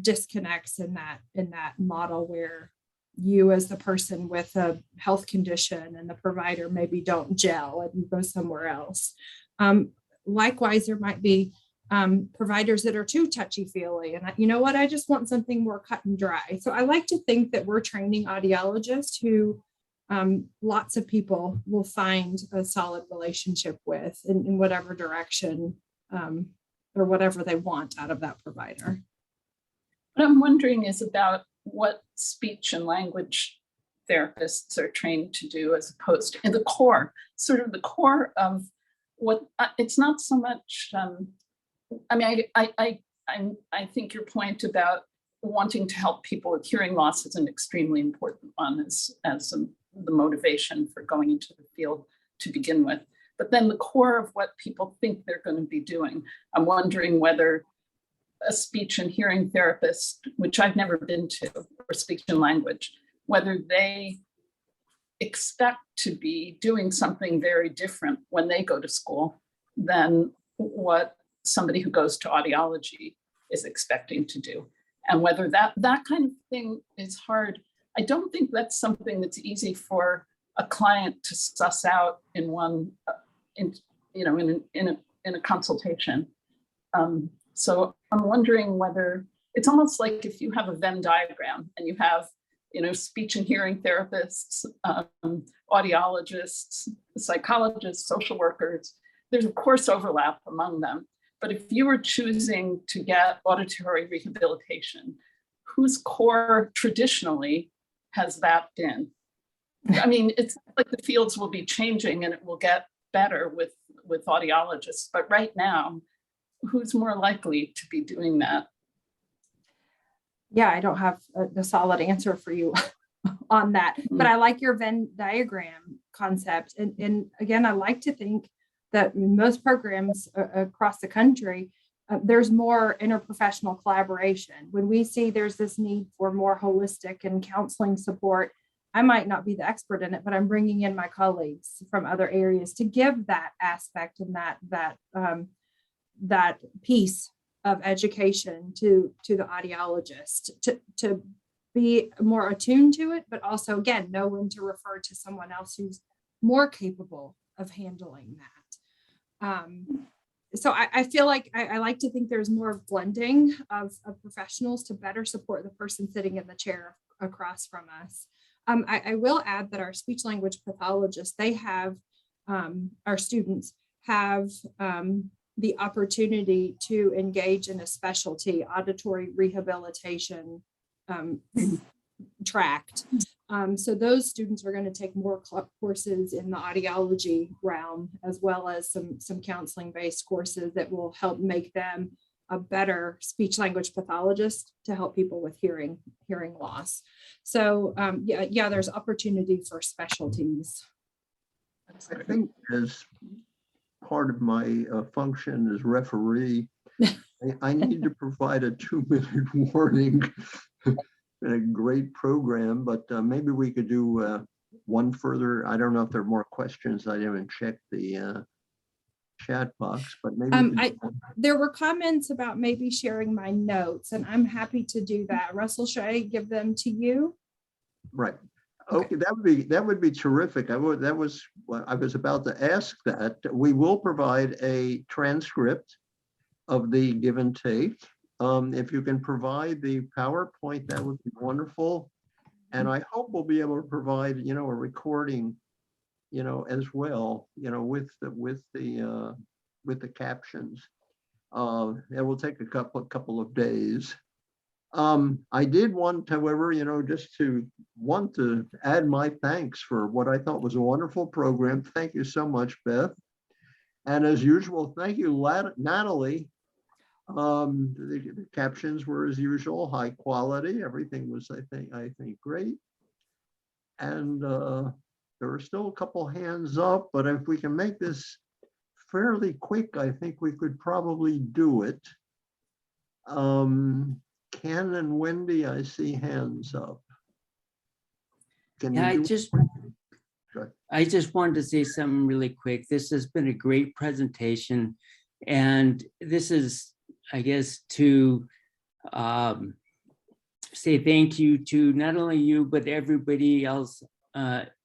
[SPEAKER 3] disconnects in that model where you as the person with a health condition and the provider maybe don't gel and you go somewhere else. Likewise, there might be providers that are too touchy-feely, and you know what, I just want something more cut and dry. So I like to think that we're training audiologists who lots of people will find a solid relationship with in whatever direction or whatever they want out of that provider.
[SPEAKER 6] What I'm wondering is about what speech and language therapists are trained to do, as opposed to in the core, sort of the core of it's not so much, I mean, I think your point about wanting to help people with hearing loss is an extremely important one as the motivation for going into the field to begin with. But then the core of what people think they're going to be doing, I'm wondering whether a speech and hearing therapist, which I've never been to, or speech and language, whether they expect to be doing something very different when they go to school than what somebody who goes to audiology is expecting to do. And whether that kind of thing is hard. I don't think that's something that's easy for a client to suss out in one, in a consultation. So I'm wondering whether it's almost like if you have a Venn diagram and you have, speech and hearing therapists, audiologists, psychologists, social workers, there's of course overlap among them. But if you were choosing to get auditory rehabilitation, whose core traditionally has that been? I mean, it's like the fields will be changing and it will get better with audiologists, but right now, who's more likely to be doing that?
[SPEAKER 3] Yeah, I don't have a solid answer for you on that, but I like your Venn diagram concept. And again, I like to think that most programs across the country, there's more interprofessional collaboration. When we see there's this need for more holistic and counseling support, I might not be the expert in it, but I'm bringing in my colleagues from other areas to give that aspect and that piece of education to the audiologist to be more attuned to it, but also again, know when to refer to someone else who's more capable of handling that. So I feel like I like to think there's more blending of professionals to better support the person sitting in the chair across from us. I will add that our speech language pathologists, they have, our students have the opportunity to engage in a specialty auditory rehabilitation tract. So those students are going to take more courses in the audiology realm, as well as some counseling based courses that will help make them a better speech language pathologist to help people with hearing loss. So yeah, there's opportunity for specialties.
[SPEAKER 2] I think as part of my function as referee, I need to provide a 2-minute warning. A great program, but maybe we could do one further. I don't know if there are more questions. I haven't checked the chat box, but maybe
[SPEAKER 3] there were comments about maybe sharing my notes, and I'm happy to do that. Russell, should I give them to you?
[SPEAKER 2] Right. Okay, that would be terrific. I was about to ask that. We will provide a transcript of the give and take. If you can provide the PowerPoint, that would be wonderful. And I hope we'll be able to provide, a recording, as well, with the captions. It will take a couple of days. I did want, however, just to add my thanks for what I thought was a wonderful program. Thank you so much, Beth. And as usual, thank you, Natalie. The captions were as usual, high quality. Everything was, I think great. And there are still a couple hands up, but if we can make this fairly quick, I think we could probably do it. Ken and Wendy, I see hands up.
[SPEAKER 7] Yeah, I just wanted to say something really quick. This has been a great presentation, and this is, I guess, to say thank you to not only you, but everybody else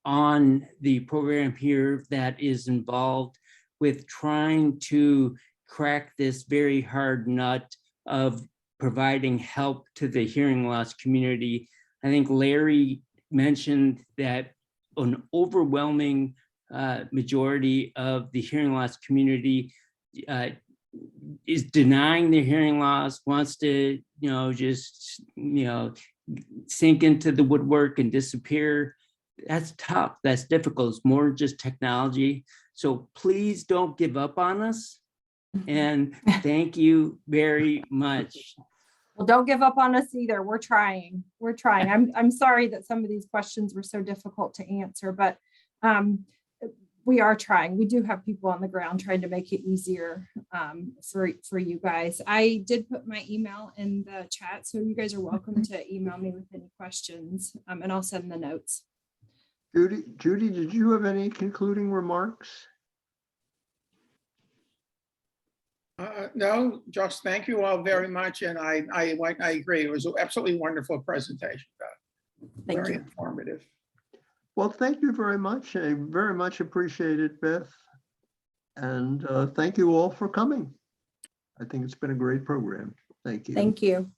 [SPEAKER 7] on the program here that is involved with trying to crack this very hard nut of providing help to the hearing loss community. I think Larry mentioned that an overwhelming majority of the hearing loss community is denying their hearing loss, wants to, just, sink into the woodwork and disappear. that's tough. That's difficult. It's more just technology. So please don't give up on us. And thank you very much.
[SPEAKER 3] Well, don't give up on us either. We're trying. We're trying. I'm sorry that some of these questions were so difficult to answer, but we are trying. We do have people on the ground trying to make it easier for you guys. I did put my email in the chat, so you guys are welcome to email me with any questions, and I'll send the notes.
[SPEAKER 2] Judy, did you have any concluding remarks?
[SPEAKER 1] No, just thank you all very much. And I agree. It was an absolutely wonderful presentation.
[SPEAKER 3] Thank
[SPEAKER 1] Very
[SPEAKER 3] you.
[SPEAKER 1] informative.
[SPEAKER 2] Well, thank you very much. I very much appreciate it, Beth. And thank you all for coming. I think it's been a great program. Thank you.
[SPEAKER 3] Thank you.